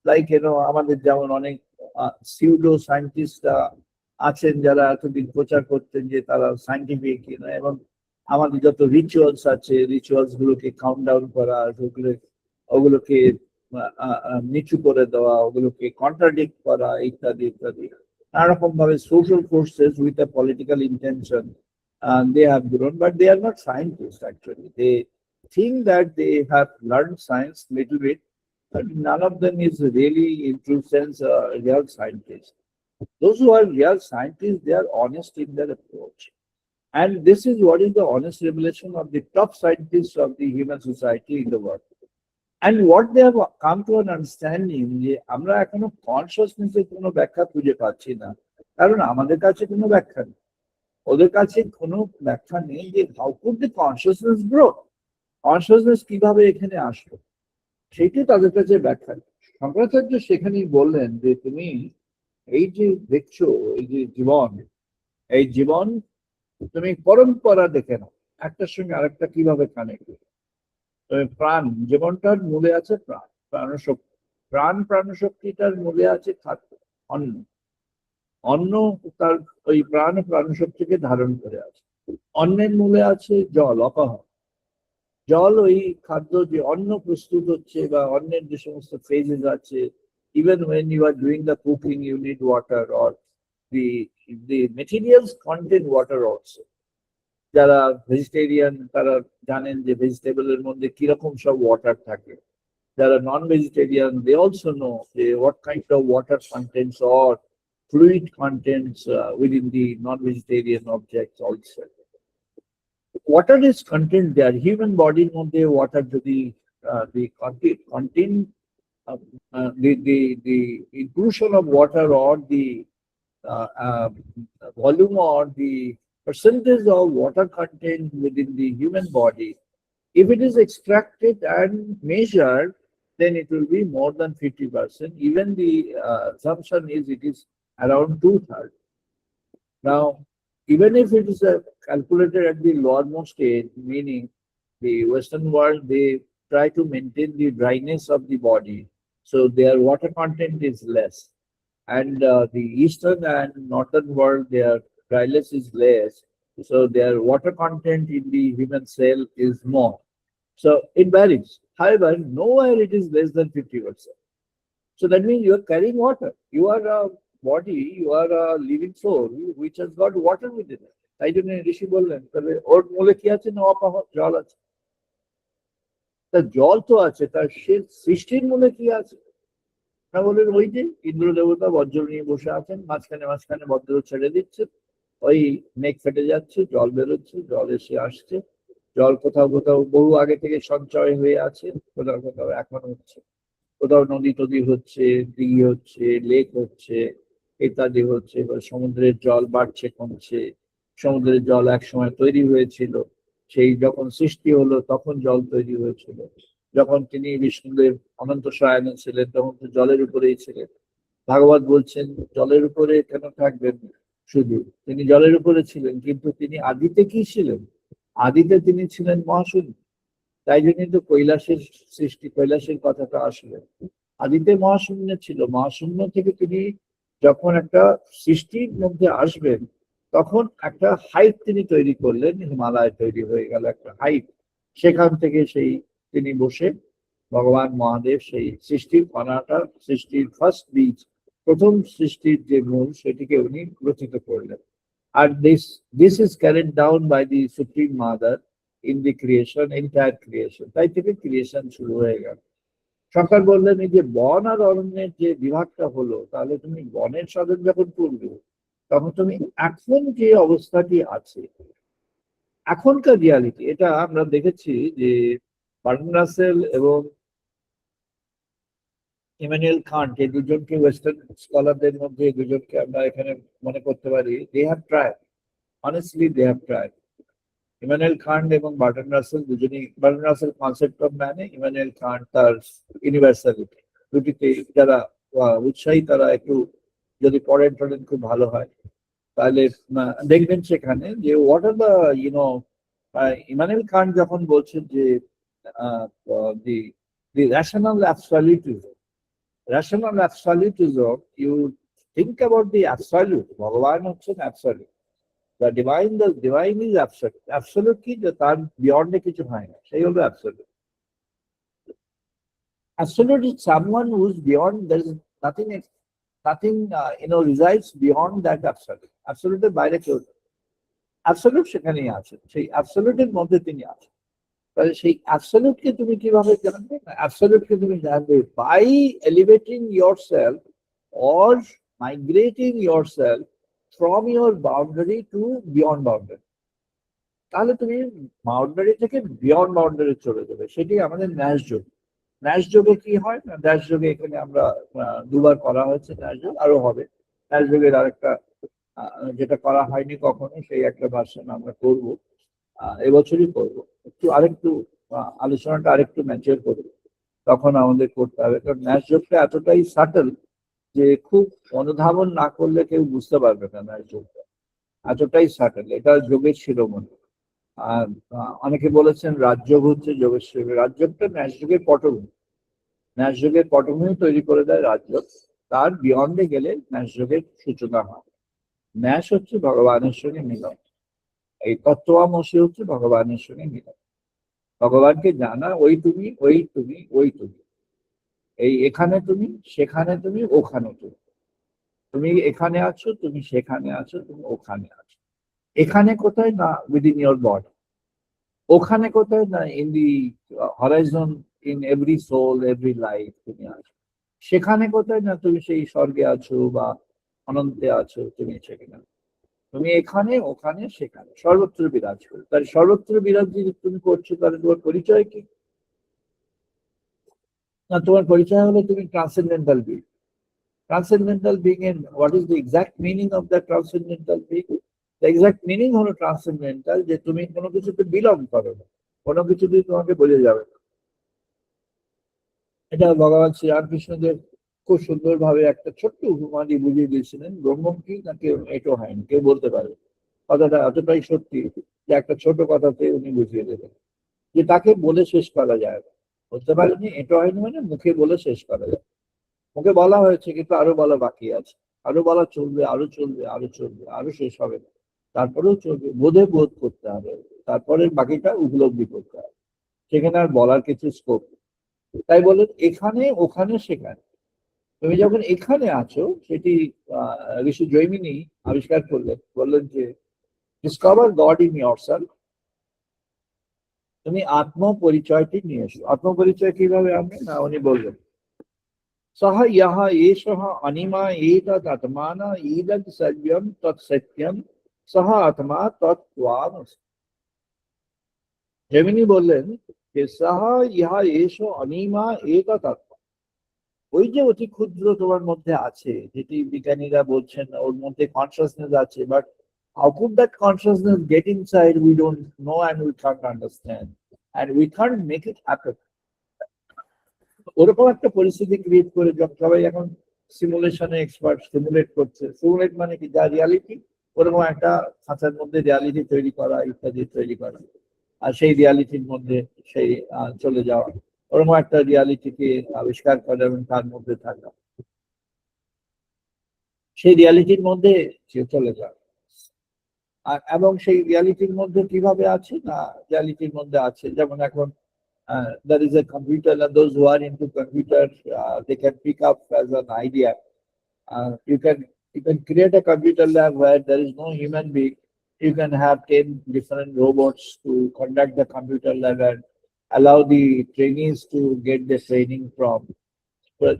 like আমাদের যেমন অনেক সিউডো সায়েন্টিস্টরা আছেন যারা এতদিন প্রচার করতেন যে তারা সায়েন্টিফিক, এবং আমাদের যত রিচুয়ালস আছে, রিচুয়ালস গুলোকে কাউন্ট ডাউন করা, ওগুলোকে নিচু করে দেওয়া, ওগুলোকে কন্ট্রাডিক্ট করা, ইত্যাদি ইত্যাদি নানা রকম ভাবে social forces with a political intention They have grown, but they are not scientists actually. They think that they have learned science little bit, but none of them is really, in true sense, a real scientist. Those who are real scientists, they are honest in their approach. And this is what is the honest revelation of the top scientists of the human society in the world. And what they have come to an understanding যে আমরা এখনো কনসিয়াসনেসের কোনো ব্যাখ্যা খুঁজে পাচ্ছি না, কারণ আমাদের কাছে কোনো ব্যাখ্যা নেই, ওদের কাছে কোনো ব্যাখ্যা নেই যে how could the consciousness grow, consciousness কিভাবে এখানে আসলো, সেটি তাদের কাছে ব্যাখ্যা নেই। শঙ্করাচার্য সেখানেই বললেন যে তুমি এই যে দেখছো, এই যে জীবন, এই জীবন তুমি পরম্পরা দেখে নাও, একটার সঙ্গে আরেকটা কিভাবে কানেক্ট। তবে প্রাণ, জীবনটার মূলে আছে প্রাণ, প্রাণশক্তি, প্রাণশক্তিটার মূলে আছে খাদ্য, অন্ন, অন্ন তার ওই প্রাণশক্তিকে ধারণ করে আছে। অন্নের মূলে আছে জল, অপাহর, জল ওই খাদ্য যে অন্ন প্রস্তুত হচ্ছে বা অন্যের যে সমস্ত ফেজেস আছে, even when you are doing the cooking you need water, or the materials contain water also. যারা ভেজিটেরিয়ান তারা জানেন যে ভেজিটেবলের মধ্যে কিরকম সব ওয়াটার থাকে, যারা নন vegetarian they also know what kind of water contents or fluid contents within the non-vegetarian objects also. Water is contained there. Human body মধ্যে water যদি the contain the inclusion of water or the volume or the percentage of water content within the human body, if it is extracted and measured, then it will be more than 50%. Even the assumption is it is around 2/3. Now, even if it is calculated at the lowermost stage, meaning the Western world, they try to maintain the dryness of the body, so their water content is less. And the Eastern and Northern world, their dryness is less, so their water content in the human cell is more. So it varies. However, nowhere it is less than 50%. So that means you are carrying water. You are a body, you are a living soul which has got water within it. তাই জন্য ঋষি বললেন তাহলে ওর মূলে কি আছে না, অপাহর জল আছে। তা জল তো আছে, তার সে সৃষ্টির মূলে কি আছে না, বলেন ওই যে ইন্দ্র দেবতা বজ্র নিয়ে বসে আছেন, মাঝখানে মাঝখানে বজ্র ছেড়ে দিচ্ছে, ওই মেঘ ফেটে যাচ্ছে, জল বেরোচ্ছে, জল এসে আসছে, জল কোথাও কোথাও বহু আগে থেকে সঞ্চয় হয়ে আছে, কোথাও কোথাও এখন হচ্ছে, কোথাও নদী টদী হচ্ছে, দিঘি হচ্ছে, লেক হচ্ছে, ইত্যাদি হচ্ছে। এবার সমুদ্রের জল বাড়ছে কমছে। সমুদ্রের জল এক সময় তৈরি হয়েছিল, সেই যখন সৃষ্টি হলো তখন জল তৈরি হয়েছিল। যখন তিনি বিষ্ণুদেব অনন্ত শয়নে ছিলেন তখন তো জলের উপরেই ছিলেন। ভাগবত বলছেন জলের উপরে কেন থাকবেন, শুধু তিনি জলের উপরে ছিলেন, কিন্তু তিনি আদিতে কি ছিলেন, আদিতে তিনি ছিলেন মহাশূন্য। তাই জন্যই তো কৈলাসের সৃষ্টি, কৈলাসের কথাটা আসলে আদিতে মহাশূন্য ছিল। মহাশূন্য থেকে তিনি যখন একটা সৃষ্টির মধ্যে আসবেন তখন একটা হাইট তিনি তৈরি করলেন, হিমালয় তৈরি হয়ে গেল একটা হাইট। সেখান থেকে সেই তিনি বসে ভগবান মহাদেব সেই সৃষ্টির কণাটা, সৃষ্টির ফার্স্ট বীজ, প্রথম সৃষ্টির যে মূল, সেটিকে উনি রচিত করলেন। আর this is carried down by the Supreme Mother in the creation, entire creation. তাই থেকে ক্রিয়েশন শুরু হয়ে গেল। শঙ্কর বললেন এই যে বন আর অরণ্যের যে বিভাগটা হলো, তাহলে তুমি বনের সাধন যখন করবে তখন তুমি এখন যে অবস্থাটি আছে, এখনকার রিয়ালিটি, এটা আমরা দেখেছি যে বার্টন রাসেল এবং ইমানুয়েল কান্ট, এই দুজনকে ওয়েস্টার্ন স্কলারদের মধ্যে দুজনকে আমরা এখানে মনে করতে পারি, they have tried, honestly they have tried. Immanuel Kant এবং বার্টন রাসেল দুজনেই, বার্টন রাসেল কনসেপ্ট অফ ম্যানে, ইমানুয়েল কান্ট তার ইউনিভার্সালিটি, দুটিতে যারা উৎসাহী তারা একটু যদি পড়েন টড়েন খুব ভালো হয়, তাহলে দেখবেন সেখানে যে what are the Immanuel Kant যখন বলছেন যে the rational absolutism, you think about the absolute, ভগবান হচ্ছেন absolute, the divine is absolute. Absolute কি, যে তার বিয়ন্ডে কিছু হয় না, সেই হলো absolute. Absolute is someone who is beyond, there is nothing resides beyond that absolute. Absolute এর বাইরে কেউ নেই। অ্যাবসলিউট সেখানেই আছে, সেই অ্যাবসলিউটের মধ্যে তিনি আছেন। তাহলে সেই অ্যাবসলিউটকে তুমি কিভাবে জানবে? না, অ্যাবসলিউটকে তুমি জানবে by elevating yourself or migrating yourself from your boundary to beyond boundary। তাহলে তুমি বাউন্ডারি থেকে বিয়ন্ড বাউন্ডারি চলে যাবে, সেটি আমাদের ন্যাশ যোগ। ন্যাশ যোগে কি হয় না, ন্যাশ যোগে এখানে আমরা দুবার করা হয়েছে, ন্যাশ যোগ আরো হবে। ন্যাশ যোগের আরেকটা যেটা করা হয়নি কখনো, সেই একটা ভার্সন আমরা করব, এবছরই করব। একটু আরেকটু আলোচনাটা আরেকটু ম্যাচিওর করবো, তখন আমাদের করতে হবে। কারণ ন্যাশ যোগটা এতটাই সাটল যে খুব অনুধাবন না করলে কেউ বুঝতে পারবে না ন্যাশ যোগটা, এতটাই সাটল। এটা যোগের শিরোমণি। আর অনেকে বলেছেন রাজযোগ হচ্ছে যোগের শিরোমণি। রাজযোগটা ন্যাশ যুগের পটভূমি, ন্যাশ যুগের পটভূমি তৈরি করে দেয় রাজযোগ। তার বিয়ন্ডে গেলে ন্যাশ যুগের সূচনা হয়। ন্যাশ হচ্ছে ভগবানের সঙ্গে মিলন, এই তত্ত্বমসি হচ্ছে ভগবানের সঙ্গে মিলন। ভগবানকে জানা, ওই তুমি, ওই তুমি, ওই তুমি, এই এখানে তুমি, সেখানে তুমি, ওখানে তুমি। তুমি এখানে আছো, তুমি সেখানে আছো, তুমি ওখানে আছো। এখানে কোথায় না, উইদিন ইয়োর বডি। ওখানে কোথায় না, in the horizon, in every soul, every life তুমি আছো। সেখানে কোথায় না, তুমি সেই স্বর্গে আছো বা অনন্তে আছো, তুমি সেখানে। তুমি এখানে, ওখানে, সেখানে, সর্বত্র বিরাজ করো। তাহলে সর্বত্র বিরাজ যদি তুমি করছো, তাহলে তোমার পরিচয় কি? না, তোমার পরিচয় হলো তুমি ট্রান্সেন্ডেন্টাল বিং। ট্রান্সেন্ডেন্টাল বিং এর what is the exact meaning of the transcendental being? The exact meaning হলো ট্রান্সেন্ডেন্টাল, যে তুমি কোনো কিছুতে বিলং করো না, কোনো কিছু দিয়ে তোমাকে বোঝা যাবে না। এটা ভগবান শ্রীরামকৃষ্ণদেব খুব সুন্দরভাবে একটা ছোট্ট উপমা দিয়ে বুঝিয়ে দিয়েছিলেন। ব্রহ্ম কি না কেউ এটো হয়নি, কেউ বলতে পারে। কথাটা এতটাই সত্যি যে একটা ছোট কথাতে উনি বুঝিয়ে দেবেন যে তাকে বলে শেষ করা যায় না। বলতে পারেনি এটো হয়নি, মানে মুখে বলে শেষ করা যায়। মুখে বলা হয়েছে কিন্তু আরো বলা বাকি আছে, আরো বলা চলবে, আরো চলবে, আরো চলবে, আরো শেষ হবে না। তারপরেও চলবে, বোধে বোধ করতে হবে, তারপরে বাকিটা উপলব্ধি করতে হবে। সেখানে আর বলার কিছু স্কোপ। তাই বলেন এখানে, ওখানে, সেখানে। তুমি যখন এখানে আছো, সেটি ঋষি জৈমিনী আবিষ্কার করলেন, বললেন যে ডিসকভার গড ইন ইয়োরসেলফ। তুমি আত্মপরিচয়টি নিয়ে এসো। আত্মপরিচয় কিভাবে আনবে? না, উনি বললেন সহ ইহা এষঃ অনিমা এতদ আত্মানা ইদদ সর্বম তৎসত্যম সহ আত্মা তৎত্বামসি। জৈমিনী বললেন যে সহ ইহা এষঃ অনিমা এতদ আত্মা, ওই যে অতি ক্ষুদ্র তোমার মধ্যে আছে, যেটি বিজ্ঞানীরা বলছেন ওর মধ্যে কনসিয়াসনেস আছে, but how could that consciousness get inside? We don't know and we can't understand and we can't make it happen. ওরকম একটা পরিস্থিতি ক্রিয়েট করে, যখন সবাই এখন সিমুলেশনে এক্সপার্ট, সিমুলেট করছে। সিমুলেট মানে কি, যা রিয়ালিটি ওরকম একটা খাঁচার মধ্যে রিয়ালিটি তৈরি করা, ইত্যাদি তৈরি করা, আর সেই রিয়ালিটির মধ্যে সেই চলে যাওয়া, ওরকম একটা রিয়ালিটিকে আবিষ্কার করা এবং তার মধ্যে থাকা, সেই রিয়ালিটির মধ্যে সে চলে যায়। এবং সেই রিয়ালিটির মধ্যে কিভাবে আছে? না, রিয়ালিটির মধ্যে আছে যেমন এখন there is a computer, and those who are into computer, they can pick up as an idea. You can create a computer lab where there is no human being. You can have 10 different robots to conduct the computer lab and allow the trainees to get the training from.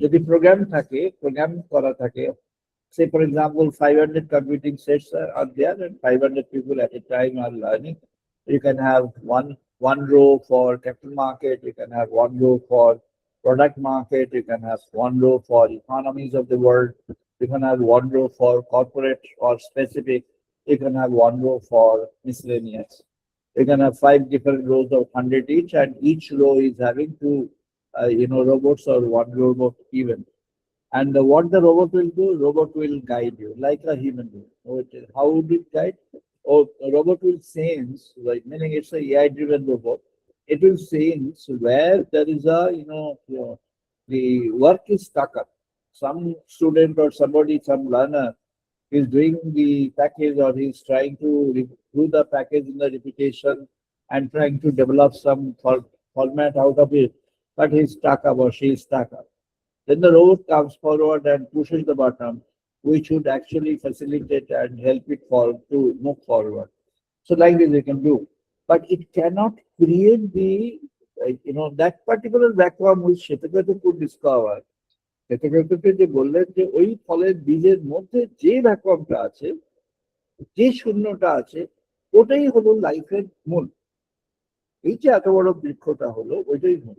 যদি programme থাকে, programme করা থাকে, say for example 500 computing sets are there and 500 people at a time are learning. You can have one row for capital market, you can have one row for product market, you can have one row for economies of the world, you can have one row for corporate or specific, you can have one row for miscellaneous. You can have 5 different rows of 100 each, and each row is having two robots or one robot even. And what the robot will do, robot will guide you like a human being. How would it guide? Or a robot will sense, like meaning it's a AI-driven robot. It will sense where there is a, the work is stuck up. Some student or somebody, some learner is doing the package, or he's trying to do the package in the repetition and trying to develop some format out of it, but he's stuck up or she is stuck up. Then the robot comes forward and pushes the button, which would actually facilitate and help it to move forward. So like this they can do, but it cannot create the that particular vacuum which Shetakatu could discover. Shetakatuকে যে বললেন যে ওই ফলের বীজের মধ্যে যে ভ্যাকুয়ামটা আছে, যে শূন্যটা আছে, ওটাই হলো লাইফের মূল। এই যে এত বড় বৃক্ষটা হলো ওইটাই মূল।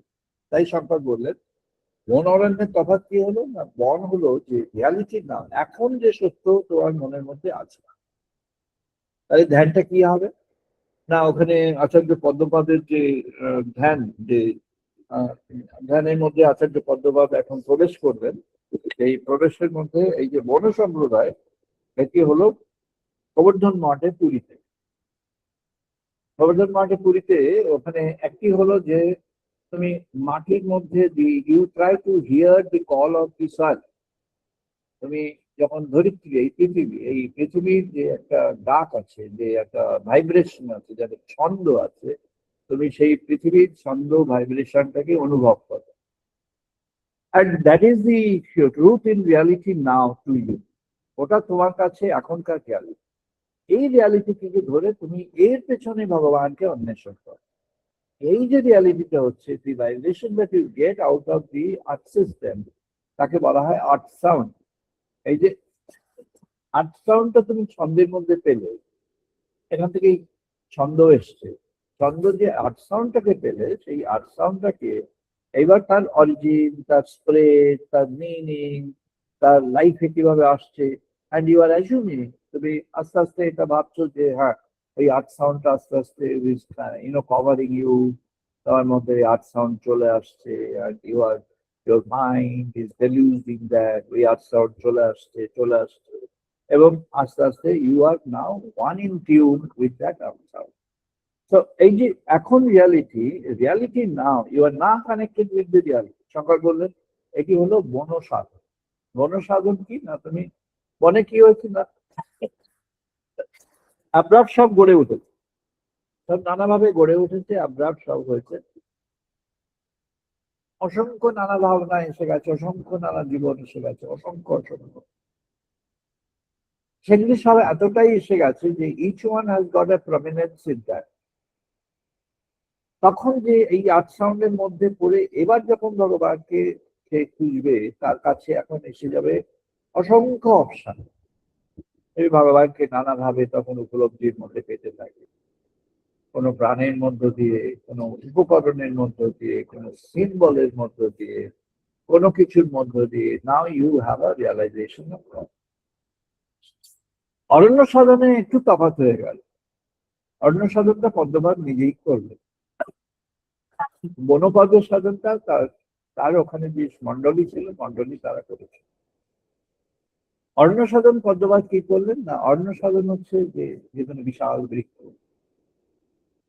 তাই শঙ্কর বললেন বন অরণ্যের তফাৎ কি হলো না, বন হলো যে রিয়ালিটি না, এখন যে সত্য তোমার মনের মধ্যে আছে। তাহলে ধ্যানটা কি হবে না, ওখানে আচার্য পদ্মপাদের যে ধ্যান, যে ধ্যানের মধ্যে আচার্য পদ্মপাদ এখন প্রবেশ করবেন, এই প্রবেশের মধ্যে এই যে বন সম্প্রদায়, এটি হলো গোবর্ধন মঠে পুরীতে। গোবর্ধন মঠে পুরীতে ওখানে একটি হলো যে তুমি মাটির মধ্যে you try to hear the call of the sun. তুমি যখন ধরিত্রী, এই পৃথিবীর যে একটা ডাক আছে, যে একটা ভাইব্রেশন আছে, যাদের ছন্দ আছে, তুমি সেই পৃথিবীর ছন্দ ভাইব্রেশনটাকে অনুভব করো। And that is the truth in reality now to you. ওটা তোমার কাছে এখনকার রিয়ালিটি। এই রিয়ালিটিকে ধরে তুমি এর পেছনে ভগবানকে অন্বেষণ করো। এই যে রিয়ালিটিটা হচ্ছে the vibration that you get out of the earth system, তাকে বলা হয় আর্থ সাউন্ড। এই যে আর্থ সাউন্ডটা তুমি ছন্দের মধ্যে পেলে, এখান থেকেই ছন্দ এসছে। ছন্দ যে আর্থ সাউন্ডটাকে পেলে, সেই আর্থ সাউন্ডটাকে এইবার তার অরিজিন, তার স্প্রেড, তার মিনিং, তার লাইফে কিভাবে আসছে, অ্যান্ড ইউ আর অ্যাসিউমিং, তুমি আস্তে আস্তে এটা ভাবছো যে হ্যাঁ ওই আর্থ সাউন্ডটা আস্তে আস্তে কভারিং ইউ, তোমার মধ্যে আর্থ সাউন্ড চলে আসছে, and your mind is deluged in that, ওই আর্থ সাউন্ড চলে আসছে, এবং আস্তে আস্তে you are now one in tune with that earth sound. So, এই যে এখন রিয়ালিটি নাও, ইউ আর না connected with the reality. Shankar বললেন এটি হলো বনসাধন। বনসাধন কি না, তুমি বনে কি হয়েছে না, আব্রাব সব গড়ে উঠেছে, সব নানাভাবে গড়ে উঠেছে, আব্রাব সব হয়েছে, অসংখ্য নানা ভাবনা এসে গেছে, অসংখ্য নানা জীবন এসে গেছে, অসংখ্য। সেগুলি সব এতটাই এসে গেছে যে each one has got a prominence in that. তখন যে এই আর্ট সাউন্ডের মধ্যে পড়ে এবার যখন ভগবানকে সে খুঁজবে, তার কাছে এখন এসে যাবে অসংখ্য অপশন। এই ভগবানকে নানাভাবে তখন উপলব্ধির মধ্যে পেতে থাকে, কোনো প্রাণের মধ্য দিয়ে, কোনো উপকরণের মধ্য দিয়ে, কোনো সিম্বলের মধ্য দিয়ে, কোনো কিছুর মধ্য দিয়ে। Now you have a realization of God. অরণ্য সাধনে একটু তফাৎ হয়ে গেল। অরণ্য সাধনটা পদ্মপাদ নিজেই করবে, বনপদের সাধনটা তার ওখানে যে মন্ডলী ছিল, মন্ডলী তারা করেছে। অরণ্য সাধন পদ্মপাদ কি করলেন না, অরণ্য সাধন হচ্ছে যে যেখানে বিশাল বৃক্ষ,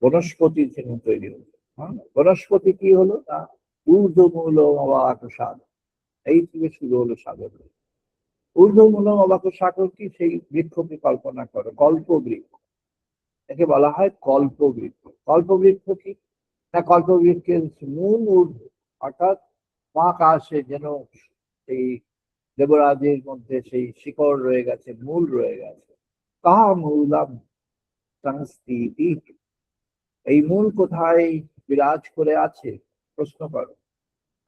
বনস্পতি সেখানে তৈরি হলো। হ্যাঁ, বনস্পতি কি হলো না, ঊর্ধ্বমূল অবাক সাধন, এই থেকে শুরু হলো সাধন। ঊর্ধ্বমূল অবাক সাধন কি, সেই বৃক্ষকে কল্পনা করো, কল্পবৃক্ষ, একে বলা হয় কল্পবৃক্ষ। কল্পবৃক্ষ কি না, কল্পবৃক্ষের মূল ঊর্ধ্ব, অর্থাৎ মহাকাশে যেন সেই দেবরাজের মধ্যে সেই শিকড় রয়ে গেছে, মূল রয়ে গেছে। কাহা মূলাম সংস্থিতি, এই মূল কোথায় বিরাজ করে আছে প্রশ্ন করো।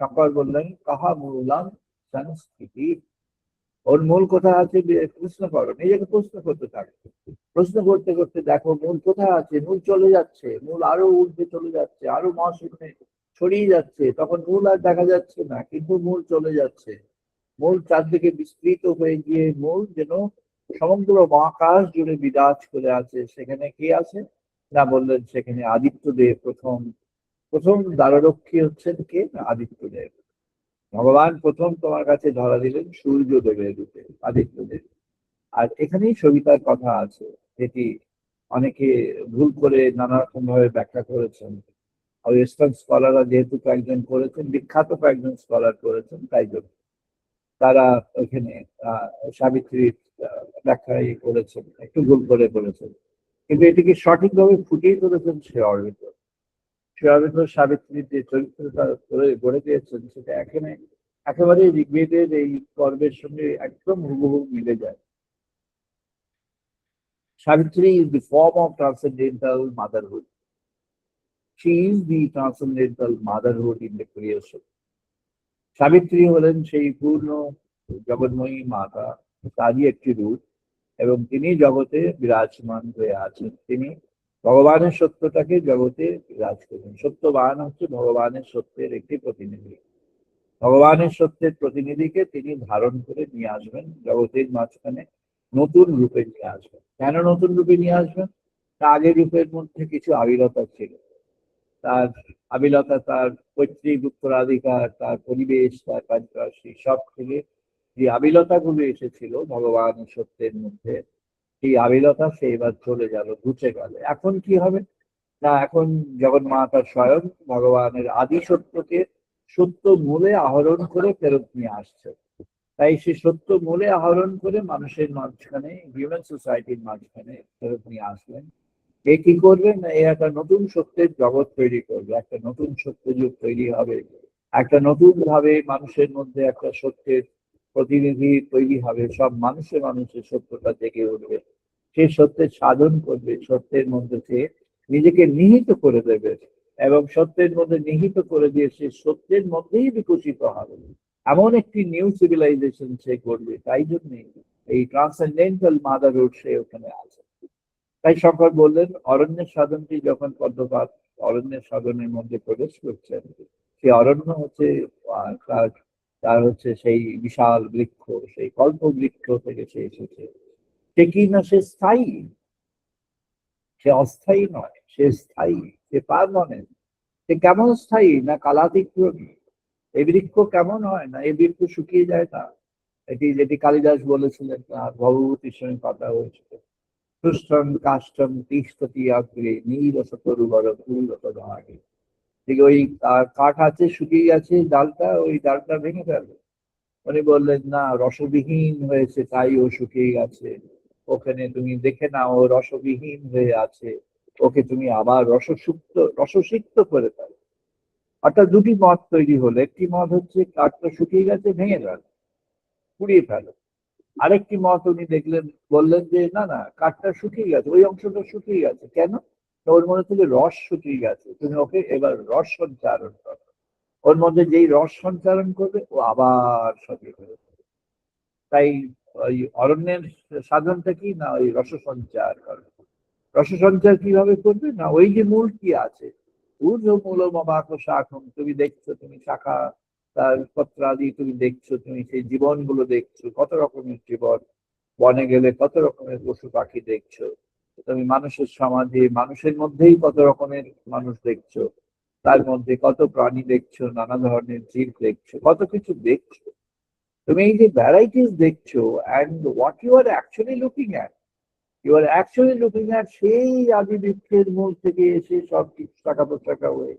শঙ্কর বললেন কাহা মূলাম সংস্থিতি, ওর মূল কোথায় আছে প্রশ্ন করো, নিজেকে প্রশ্ন করতে থাকো। প্রশ্ন করতে করতে দেখো মূল কোথায় আছে, মূল চলে যাচ্ছে, মূল আরো ঊর্ধ্বে চলে যাচ্ছে, আরো মহাশূন্যে ছড়িয়ে যাচ্ছে, তখন মূল আর দেখা যাচ্ছে না, কিন্তু মূল চলে যাচ্ছে। মূল চারদিকে বিস্তৃত হয়ে গিয়ে মূল যেন সমগ্র মহাকাশ জুড়ে বিরাজ করে আছে। সেখানে কি আছে না, বললেন সেখানে আদিত্যদেব, প্রথম দ্বাররক্ষী হচ্ছেন কে না, আদিত্যদেব। ভগবান প্রথম তোমার কাছে ধরা দিলেন সূর্যদেবের রূপে, আদিত্যদেব। আর এখানেই সবিতার কথা আছে, যেটি অনেকে ভুল করে নানা রকম ভাবে ব্যাখ্যা করেছেন। ওয়েস্টার্ন স্কলাররা যেহেতু কয়েকজন করেছেন, বিখ্যাত কয়েকজন স্কলার করেছেন, তাই জন্য তারা ওইখানে সাবিত্রীর ব্যাখ্যাই করেছেন, একটু ভুল করে করেছেন, কিন্তু এটিকে সঠিকভাবে ফুটিয়ে তুলেছেন শ্রী অরবিন্দ। শ্রী অরবিন্দ সাবিত্রীর যে চরিত্রটা গড়ে দিয়েছেন, সেটা একেবারে ঋগ্বেদের এই পর্বের সঙ্গে একদম হুবহু মিলে যায়। Savitri is the form of transcendental motherhood. She is the transcendental motherhood in the creation. Savitri হলেন সেই পূর্ণ জগন্ময়ী মাতা, তারই একটি রূপ, এবং তিনি জগতে বিরাজমান হয়ে আছেন। তিনি ভগবানের সত্যটাকে জগতে বিরাজ করেন। সত্যবান হচ্ছে ভগবানের সত্যের একটি প্রতিনিধি। ভগবানের সত্যের প্রতিনিধিকে তিনি ধারণ করে নিয়ে আসবেন জগতের মাঝখানে, নতুন রূপে নিয়ে আসবেন। কেন নতুন রূপে নিয়ে আসবেন? তার আগের রূপের মধ্যে কিছু আবিলতা ছিল। তার আবিলতা, তার পৈতৃক উত্তরাধিকার, তার পরিবেশ, তার পারিপার্শ্বিক সব থেকে যে আবিলতা গুলো এসেছিল ভগবান সত্যের মধ্যে, সেই আবিলতা সে এবার চলে গেল, ঘুচে গেল। এখন কি হবে না, এখন জগন্মাতা স্বয়ং ভগবানের আদি সত্যকে সত্য মূলে আহরণ করে ফেরত নিয়ে আসছে। তাই সে সত্য মূলে আহরণ করে মানুষের মাঝখানে, হিউম্যান সোসাইটির মাঝখানে ফেরত নিয়ে আসলেন। এ কি করবে না, এ একটা নতুন সত্যের জগৎ তৈরি করবে, একটা নতুন সত্যযুগ তৈরি হবে, একটা নতুন ভাবে মানুষের মধ্যে একটা সত্যের প্রতিনিধি তৈরি হবে। সব মানুষে মানুষের সত্যটা জেগে উঠবে, সে সত্যের সাধন করবে, সত্যের মধ্যে সে নিজেকে নিহিত করে দেবে, এবং সত্যের মধ্যে নিহিত করে দিয়ে সে সত্যের মধ্যেই বিকশিত হবে। এমন একটি নিউ সিভিলাইজেশন সে করবে। তাই জন্যে এই ট্রান্সেন্ডেন্টাল মাদারহুড সে ওখানে আছে। তাই শঙ্কর বললেন, অরণ্যের সাধনটি যখন পদ্মপাদ অরণ্যের সাধনের মধ্যে প্রবেশ করছেন, সেই অরণ্য হচ্ছে তার তার হচ্ছে সেই বিশাল বৃক্ষ, সেই কল্প বৃক্ষ থেকে সে এসেছে। সে কি না, সে স্থায়ী, সে অস্থায়ী নয়, সে স্থায়ী, সে পার্মানেন্ট। সে কেমন স্থায়ী না, কালাতিক্রমী। এই বৃক্ষ কেমন হয় না, এই বৃক্ষ শুকিয়ে যায় না। এটি যেটি কালিদাস বলেছিলেন, তার ভগবতীর সঙ্গে কথা হয়েছিল, সুষ্টম কাষ্টম তিষ্ঠতি অগ্রে নীরসতরুবর ফুলরতভাগে। ঠিক ওই কাঠ আছে, শুকিয়ে গেছে ডালটা, ওই ডালটা ভেঙে ফেলবে। উনি বললেন না, রসবিহীন হয়েছে তাই ও শুকিয়ে গেছে, ওখানে তুমি দেখে নাও ও রসবিহীন হয়ে আছে, ওকে তুমি আবার রসসিক্ত করে ফেলো। অর্থাৎ দুটি মত তৈরি হলো। একটি মত হচ্ছে কাঠটা শুকিয়ে গেছে, ভেঙে গেল, পুড়িয়ে ফেলো। আরেকটি মত উনি দেখলেন, বললেন যে না না, কাঠটা শুকিয়ে গেছে, ওই অংশটা শুকিয়ে গেছে, কেন? ওর মধ্যে থেকে রস শুকিয়ে গেছে, তুমি ওকে এবার রস সঞ্চারণ করো। ওর মধ্যে যেই রস সঞ্চারণ করবে, ও আবার সঠিক হয়ে যাবে। তাই ওই অরণ্যের সাধনটা কি না, ওই রস সঞ্চার করে। রস সঞ্চার কিভাবে করবে না, ওই যে মূল কি আছে, মূল মবাক শাখম, তুমি দেখছো, তুমি শাখা তার পত্রাদি তুমি দেখছো, তুমি সেই জীবনগুলো দেখছো, কত রকমের জীবন। বনে গেলে কত রকমের পশু পাখি দেখছো, তুমি মানুষের সমাজে মানুষের মধ্যেই কত রকমের মানুষ দেখছো, তার মধ্যে কত প্রাণী দেখছো, নানা ধরনের জীব দেখছো, কত কিছু দেখছো। তুমি এই যে ভ্যারাইটিস দেখছো, and what you are actually looking at, you are actually looking at সেই আদি বৃক্ষের মূল থেকে এসে সব কিছু টাকা পোশাকা হয়ে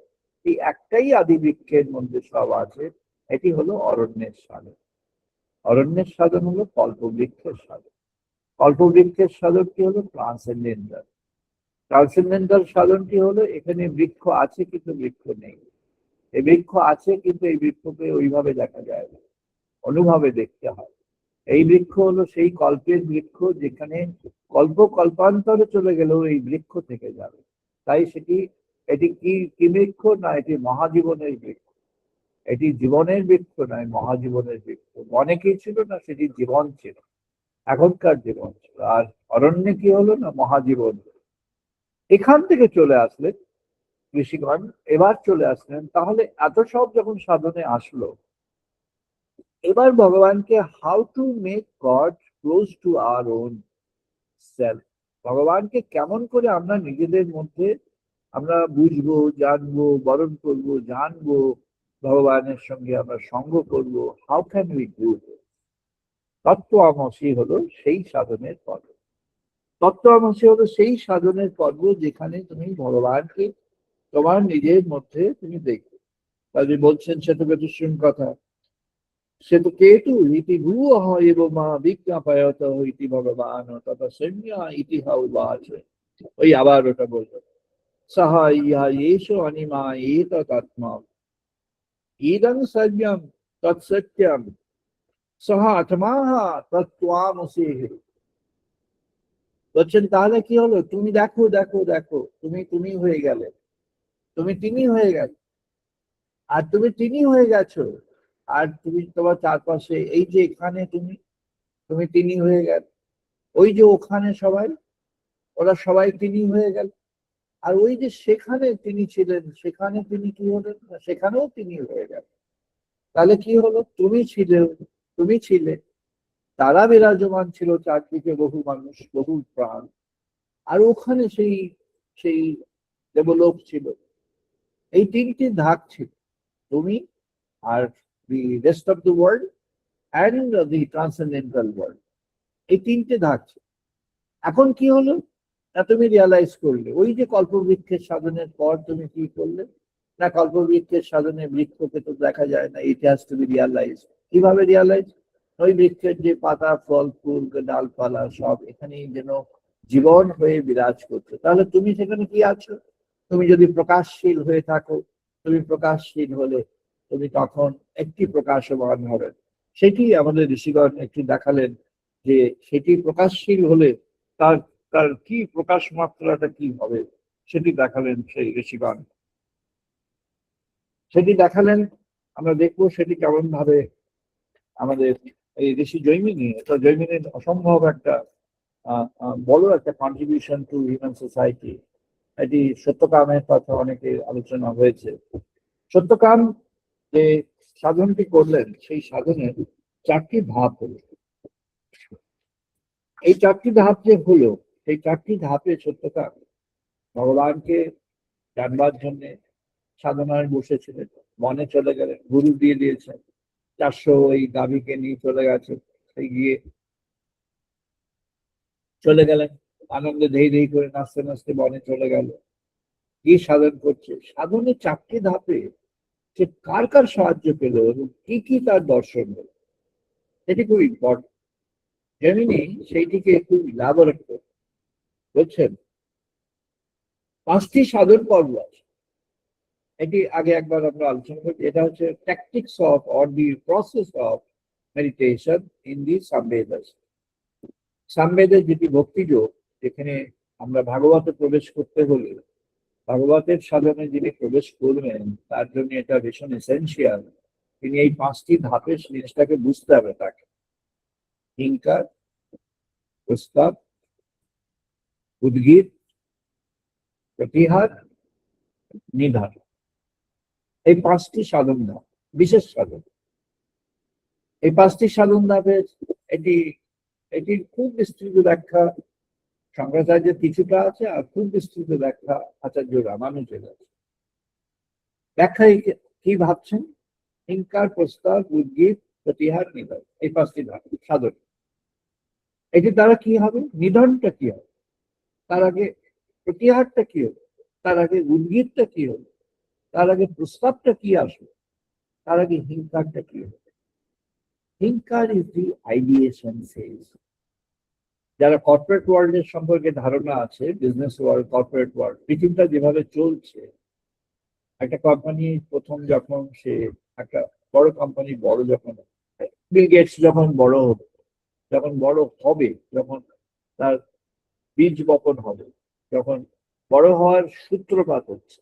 এই একটাই আদি বৃক্ষের মধ্যে সব আছে। এটি হলো অরণ্যের সাধন। অরণ্যের সাধন হলো কল্পবৃক্ষের সাধন। কল্পবৃক্ষের সাধনটি হলো ট্রান্সেন্ডেন্টাল। ট্রান্সেন্ডেন্টাল সাধনটি হলো এখানে বৃক্ষ আছে কিন্তু বৃক্ষ নেই। এই বৃক্ষ আছে কিন্তু এই বৃক্ষকে ওইভাবে দেখা যায় না, অনুভবে দেখতে হয়। এই বৃক্ষ হলো সেই কল্পের বৃক্ষ, যেখানে কল্প কল্পান্তরে চলে গেলেও এই বৃক্ষ থেকে যাবে। তাই এটি কি বৃক্ষ না, এটি মহাজীবনের বৃক্ষ। এটি জীবনের বৃক্ষ নয়, মহাজীবনের বৃক্ষ। বনে কি ছিল না, সেটি জীবন ছিল, এখনকার জীবন ছিল। আর অরণ্যে কি হলো না, মহাজীবন। এখান থেকে চলে আসলেন ঋষিগণ, এবার চলে আসলেন। তাহলে এত সব যখন সাধনে আসলো, এবার ভগবানকে how to make god close to our own self, ভগবানকে কেমন করে আমরা নিজেদের মধ্যে আমরা বুঝবো, জানবো, বরণ করবো, জানবো, ভগবানের সঙ্গে আমরা সঙ্গ করবো। How can we do? তত্ত্বমসি হলো সেই সাধনের পর্ব। তত্ত্বমসি হলো সেই সাধনের পর্ব যেখানে তুমি ভগবানকে তোমার নিজের মধ্যে তুমি দেখবে। তাহলে বলছেন শ্বেতকেতুর কথা, শ্বেতকেতু ইতি ভুবঃ এব মা বিজ্ঞাপয়ত ইতি ভগবান তথা সৈন্যা ইতি হৌবাচ। ওই আবার ওটা বললো, সাহা ইহা এষ অনিমা এতদাত্মা ইদং সত্যম তৎসত্যম সহ আত্মাহ তত্ত্বামসি। বলছেন তাহলে কি হলো, তুমি দেখো দেখো দেখো, তুমি তুমি হয়ে গেলে, তুমি তিনি হয়ে গেলে, আর তুমি তিনি হয়ে গেছো, আর তুমি তোমার চারপাশে এই যে এখানে তুমি, তুমি তিনি হয়ে গেল, ওই যে ওখানে সবাই, ওরা সবাই তিনি হয়ে গেল, আর ওই যে সেখানে তিনি ছিলেন, সেখানে তিনি কি হলেন না, সেখানেও তিনি হয়ে গেল। তাহলে কি হলো, তুমি ছিলে, তুমি ছিলে, তারা বিরাজমান ছিল চারদিকে, বহু মানুষ, বহু প্রাণ, আর ওখানে সেই সেই দেবলোক ছিল। এই তিনটি ধাপ ছিল, তুমি আর the rest of the world and the transcendental world, এই তিনটে ধাপ ছিল। এখন কি হলো না, তুমি রিয়ালাইজ করলে, ওই যে কল্পবৃক্ষের সাধনের পর তুমি কি করলে না, কল্পবৃক্ষের সাধনে বৃক্ষকে তো দেখা যায় না, it has to be realise. কিভাবে রিয়ালাইজ? ওই বৃক্ষের যে পাতা, ফল, ফুল, ডালপালা সব এখানেই যেন জীবন হয়ে বিরাজ করছে। তাহলে তুমি সেখানে কি আছো? তুমি যদি প্রকাশশীল হয়ে থাকো, তুমি প্রকাশশীল হলে তুমি তখন একটি প্রকাশমান হবে। সেটি আমাদের ঋষিগণ একটু দেখালেন, যে সেটি প্রকাশশীল হলে তার তার কি প্রকাশ মাত্রাটা কি হবে, সেটি দেখালেন সেই ঋষিগণ, সেটি দেখালেন। আমরা দেখবো সেটি কেমন ভাবে আমাদের এই ঋষি জৈমিনী, এটা জৈমিনীর অসম্ভব একটা বড় একটা কন্ট্রিবিউশন টু হিউম্যান সোসাইটি। এটি সত্যকামের কথা অনেকে আলোচনা হয়েছে। সত্যকাম যে সাধনটি করলেন, সেই সাধনের চারটি ধাপ হলো। এই চারটি ধাপ যে হলো, সেই চারটি ধাপে সত্যকাম ভগবানকে জানবার জন্য সাধনায় বসেছিলেন, মনে চলে গেলেন, গুরু দিয়ে দিয়েছেন, 400 ওই গাভীকে নিয়ে চলে গেছে, সেই গিয়ে চলে গেলেন, আনন্দে ধেই ধেই করে নাচতে নাচতে বনে চলে গেল, কি সাধন করছে। সাধনের চারটি ধাপে সে কার কার সাহায্য পেল এবং কি কি তার দর্শন হলো, এটি খুব ইম্পর্টেন্ট। জেমিনি সেইটিকে খুব ইলাবোরেট করে বলছেন। 5টি সাধন পর্ব আছে, এটি আগে একবার আমরা আলোচনা করি। এটা হচ্ছে tactics of or the process of meditation in the Samavedas. সামবেদের যেটি ভক্তিযোগ, যেখানে আমরা ভাগবতে প্রবেশ করতে হলে, ভাগবতের সাধনে যিনি প্রবেশ করবেন তার জন্য এটা ভীষণ এসেন্সিয়াল। তিনি এই 5টি ধাপের জিনিসটাকে বুঝতে হবে তাকে। হিংকার, প্রস্তাব, উদ্গীত, প্রতিহার, নিধান, এই 5টি সাধন ধাপ, বিশেষ সাধন। এই 5টি সাধন ধাপের এটি এটির খুব বিস্তৃত ব্যাখ্যা শঙ্করাচার্যের কিছুটা আছে, আর খুব বিস্তৃত ব্যাখ্যা আচার্য রামানুজের আছে। ব্যাখ্যায় কি ভাবছেন? হিংকার, প্রস্তাব, উদ্গীত, প্রতিহার, নিধন, এই 5টি ধাপ সাধন। এটি দ্বারা কি হবে? নিধনটা কি হবে, তার আগে প্রতিহারটা কি হবে, তার আগে উদ্গীতটা কি হবে, তার আগে প্রস্তাবটা কি আসবে, তার আগে হিংকারটা কি হবে। হিংকার ইজ দি আইডিয়েশন ফেজ। যারা কর্পোরেট ওয়ার্ল্ডের সম্পর্কে ধারণা আছে, বিজনেস ওয়ার্ল্ড, কর্পোরেট ওয়ার্ল্ড, পৃথিবীটা যেভাবে চলছে, একটা কোম্পানি প্রথম যখন সে একটা বড় কোম্পানি, বড় যখন বিল গেটস যখন বড় হবে, যখন বড় হবে, যখন তার বীজ বপন হবে, যখন বড় হওয়ার সূত্রপাত হচ্ছে,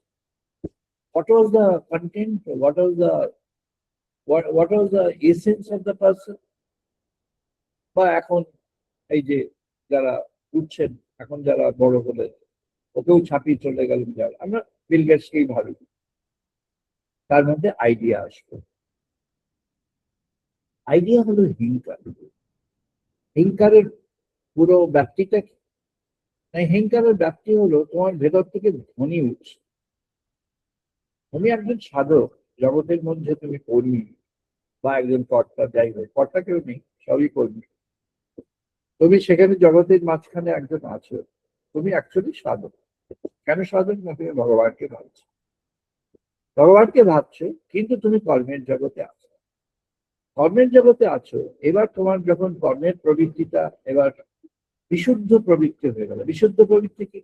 what was the content, what was the essence of the person? বা এখন এই যে যারা উঠছেন, এখন যারা বড় হলে ওকেও ছাপিয়ে চলে গেলেন, যারা আমরা বিল গেটসকেই ভাবি, তার মধ্যে আইডিয়া আসবে। আইডিয়া হলো হিংকার। হিংকারের পুরো ব্যাপ্তিটা কি? হিংকারের ব্যাপ্তি হলো তোমার ভেতর থেকে ধ্বনি উঠছে। তুমি একজন সাধক, জগতের মধ্যে তুমি কর্মী বা একজন কর্তা, যাই হোক, কর্তা কেউ নেই, সবই কর্মী। তুমি সেখানে জগতের মাঝখানে একজন আছো, তুমি অ্যাকচুয়ালি সাধক। কেন সাধক? না তুমি ভগবানকে ভাবছো, ভগবানকে ভাবছো, কিন্তু তুমি কর্মের জগতে আছো, কর্মের জগতে আছো। এবার তোমার যখন কর্মের প্রবৃত্তিটা এবার বিশুদ্ধ প্রবৃত্তি হয়ে গেল। বিশুদ্ধ প্রবৃত্তি কি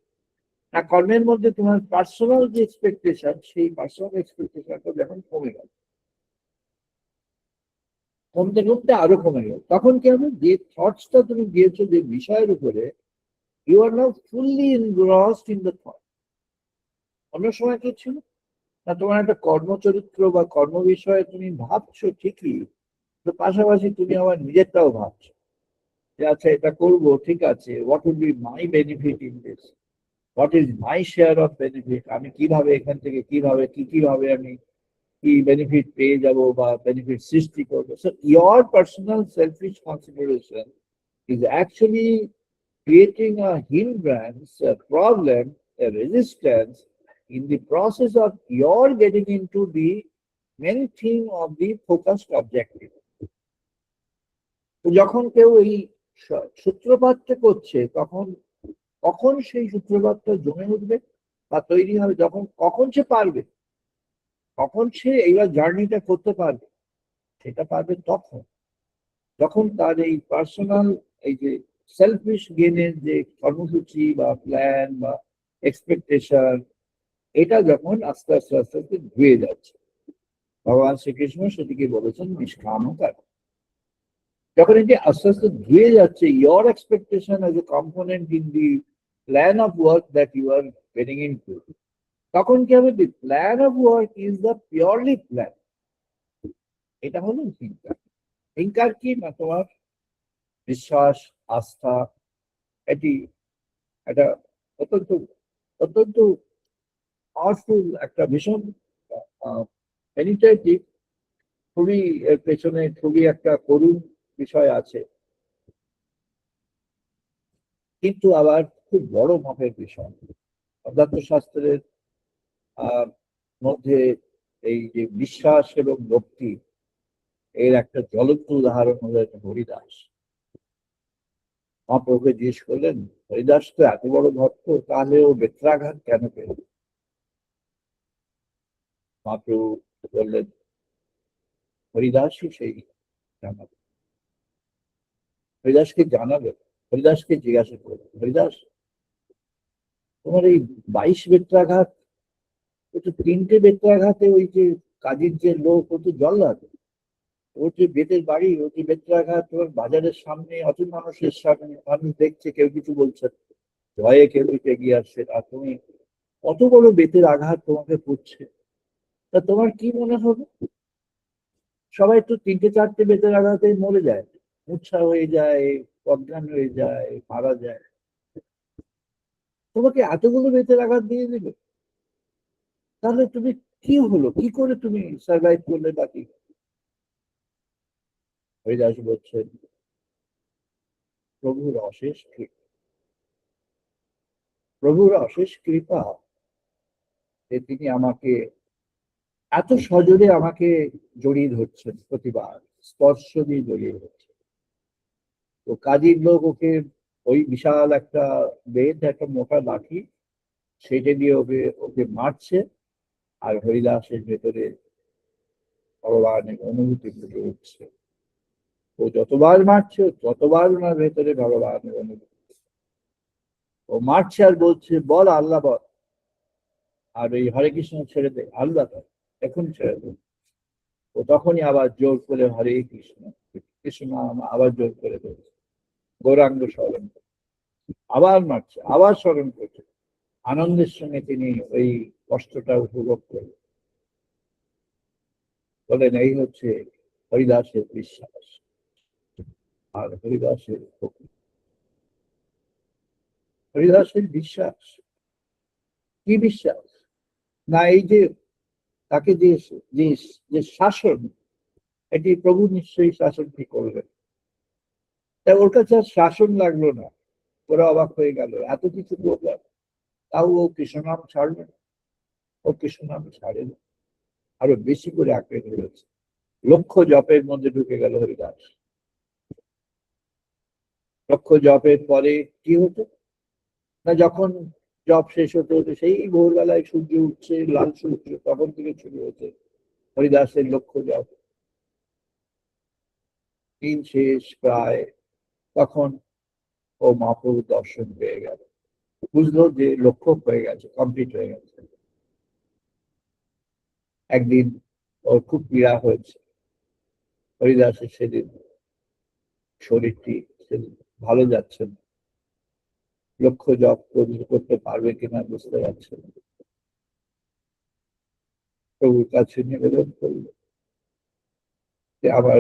না, কর্মের মধ্যে তোমার পার্সোনাল যে এক্সপেকটেশন, সেই পার্সোনাল এক্সপেকটেশনটা যখন কমে গেল, কমতে কমতে আরো কমে গেল, তখন কি হবে? যে থটসটা তুমি দিয়েছো যে বিষয়ের উপরে, You are now fully engrossed in the thought. অন্য সময় কি ছিল না, তোমার একটা কর্মচরিত্র বা কর্ম বিষয়ে তুমি ভাবছো ঠিকই, তো পাশাপাশি তুমি আবার নিজেরটাও ভাবছো যে আচ্ছা এটা করবো, ঠিক আছে, what will be my benefit in this, what is my share of benefit, আমি কিভাবে এখান থেকে কিভাবে কিভাবে আমি কি বেনিফিট পেয়ে যাব বা বেনিফিট সৃষ্টি করবো। So your personal selfish consideration is actually creating a hindrance, a problem, a resistance in the process of your getting into the main theme of the focused objective. তো যখন কেউ এই সূত্রপাতটা করছে, তখন কখন সেই সূত্রপাতটা জমে উঠবে বা তৈরি হবে, কখন সে পারবে, কখন সে এইবার জার্নিটা করতে পারবে, সেটা পারবে যখন তার এই পার্সোনাল, এই যে সেলফিশ গেনের যে কর্মসূচি বা প্ল্যান বা এক্সপেকটেশন, এটা যখন আস্তে আস্তে আস্তে আস্তে ধুয়ে যাচ্ছে। ভগবান শ্রীকৃষ্ণ সেটিকে বলেছেন নিষ্কাম কর্ম। যখন এটি আস্তে আস্তে ধুয়ে যাচ্ছে, your expectation as a component in the plan of work that you are getting into, তখন কি হবে, the plan of work is the purely plan. এটা হলো হিংকার। হিংকার কি না, তোমার বিশ্বাস, আস্থা, এটি একটা অত্যন্ত অত্যন্ত পাওয়ারফুল, একটা ভীষণ পেনিট্রেটিভ, খুবই এর পেছনে খুবই একটা করুণ বিষয় আছে, কিন্তু আবার খুব বড় মাপের বিষয়। অধ্যাত্ম শাস্ত্রের মধ্যে এই যে বিশ্বাস এবং ভক্তি, এর একটা জ্বলন্ত উদাহরণ হলো হরিদাস। মহাপ্রভুকে জিজ্ঞেস করলেন, হরিদাস তো এত বড় ভক্ত, তাহলে ও বেত্রাঘাত কেন পেল? মহাপ্রভু বললেন, হরিদাসই সেই জানাবে। হরিদাসকে জানাবে, হরিদাসকে জিজ্ঞাসা করবে, হরিদাস তোমার এই 22 বেত্রাঘাত, ও তো 3টে বেত্রাঘাতে ওই যে কাজীর যে লোক, ও তো জল লাগে, ওর যে বেতের বাড়ি, ও যে বেত্রাঘাত তোমার বাজারের সামনে, অত মানুষের সামনে, মানুষ দেখছে, কেউ কিছু বলছে, ভয়ে কেউ কিছু এগিয়ে আসছে, আর তুমি কত বড় বেতের আঘাত তোমাকে পড়ছে, তা তোমার কি মনে হবে? সবাই তো 3টে 4টে বেতের আঘাতে মরে যায়, মূর্ছা হয়ে যায়, অজ্ঞান হয়ে যায়, মারা যায়, তোমাকে এতগুলো বেতের আঘাত দিয়ে দিবে, তাহলে তুমি কি হলো, কি করে তুমি সার্ভাইভ করলে বাকি? হরিদাস বলছেন, প্রভুর অশেষ কৃপা, প্রভুর অশেষ কৃপা যে তিনি আমাকে এত সজোরে আমাকে জড়িয়ে ধরছেন, প্রতিবার স্পর্শ দিয়ে জড়িয়ে ধরছেন। তো কাজীর লোক ওকে ওই বিশাল একটা বেদ, একটা মোটা লাঠি, সেটা দিয়ে ওকে ওকে মারছে, আর হরিদাসের ভেতরে ভগবানের অনুভূতি ফুটে উঠছে। ও যতবার মারছে, ততবার ওনার ভেতরে ভগবানের অনুভূতি। ও মারছে আর বলছে, বল আল্লাহ বল, আর ওই হরে কৃষ্ণ ছেড়ে দে, আল্লাহ বল, এখন ছেড়ে দে। ও তখনই আবার জোর করে হরে কৃষ্ণ কৃষ্ণ নাম আবার জোর করে বলছে, গৌরাঙ্গ স্মরণ করছে, আবার মারছে, আবার স্মরণ করছে। আনন্দের সঙ্গে তিনি ওই কষ্টটা উপভোগ করলেন। বলেন, এই হচ্ছে হরিদাসের বিশ্বাস আর হরিদাসের ভক্তি। হরিদাসের বিশ্বাস কি বিশ্বাস না, এই যে তাকে যে যে যে শাসন, এটি প্রভু নিশ্চয়ই শাসনটি করবেন। তাই ওর কাছে আর শাসন লাগলো না, ওরা অবাক হয়ে গেল, এত কিছু করলাম, তাও ও কৃষ্ণনাম ছাড়লো না। ও কৃষ্ণনাম ছাড়ে না, আরো বেশি করে আঁকড়ে ধরেছে। লক্ষ্য জপের মধ্যে ঢুকে গেল হরিদাস। লক্ষ্য জপের পরে কি হতো না, যখন জপ শেষ হতে হতে সেই ভোরবেলায় সূর্য উঠছে, লাল সূর্য, তখন থেকে শুরু হতে হরিদাসের লক্ষ্য জপ। দিন শেষ প্রায়, তখন ও মহাপ্রভুর দর্শন পেয়ে গেল, বুঝলো যে লক্ষ্য হয়ে গেছে, কমপ্লিট হয়ে গেছে। একদিন ওর খুব পীড়া হয়েছে, হরিদাসের সেদিন শরীরটি সেদিন ভালো যাচ্ছে না, লক্ষ্য জপ করতে পারবে কিনা বুঝতে পারছে না। প্রভুর কাছে নিবেদন করল যে আবার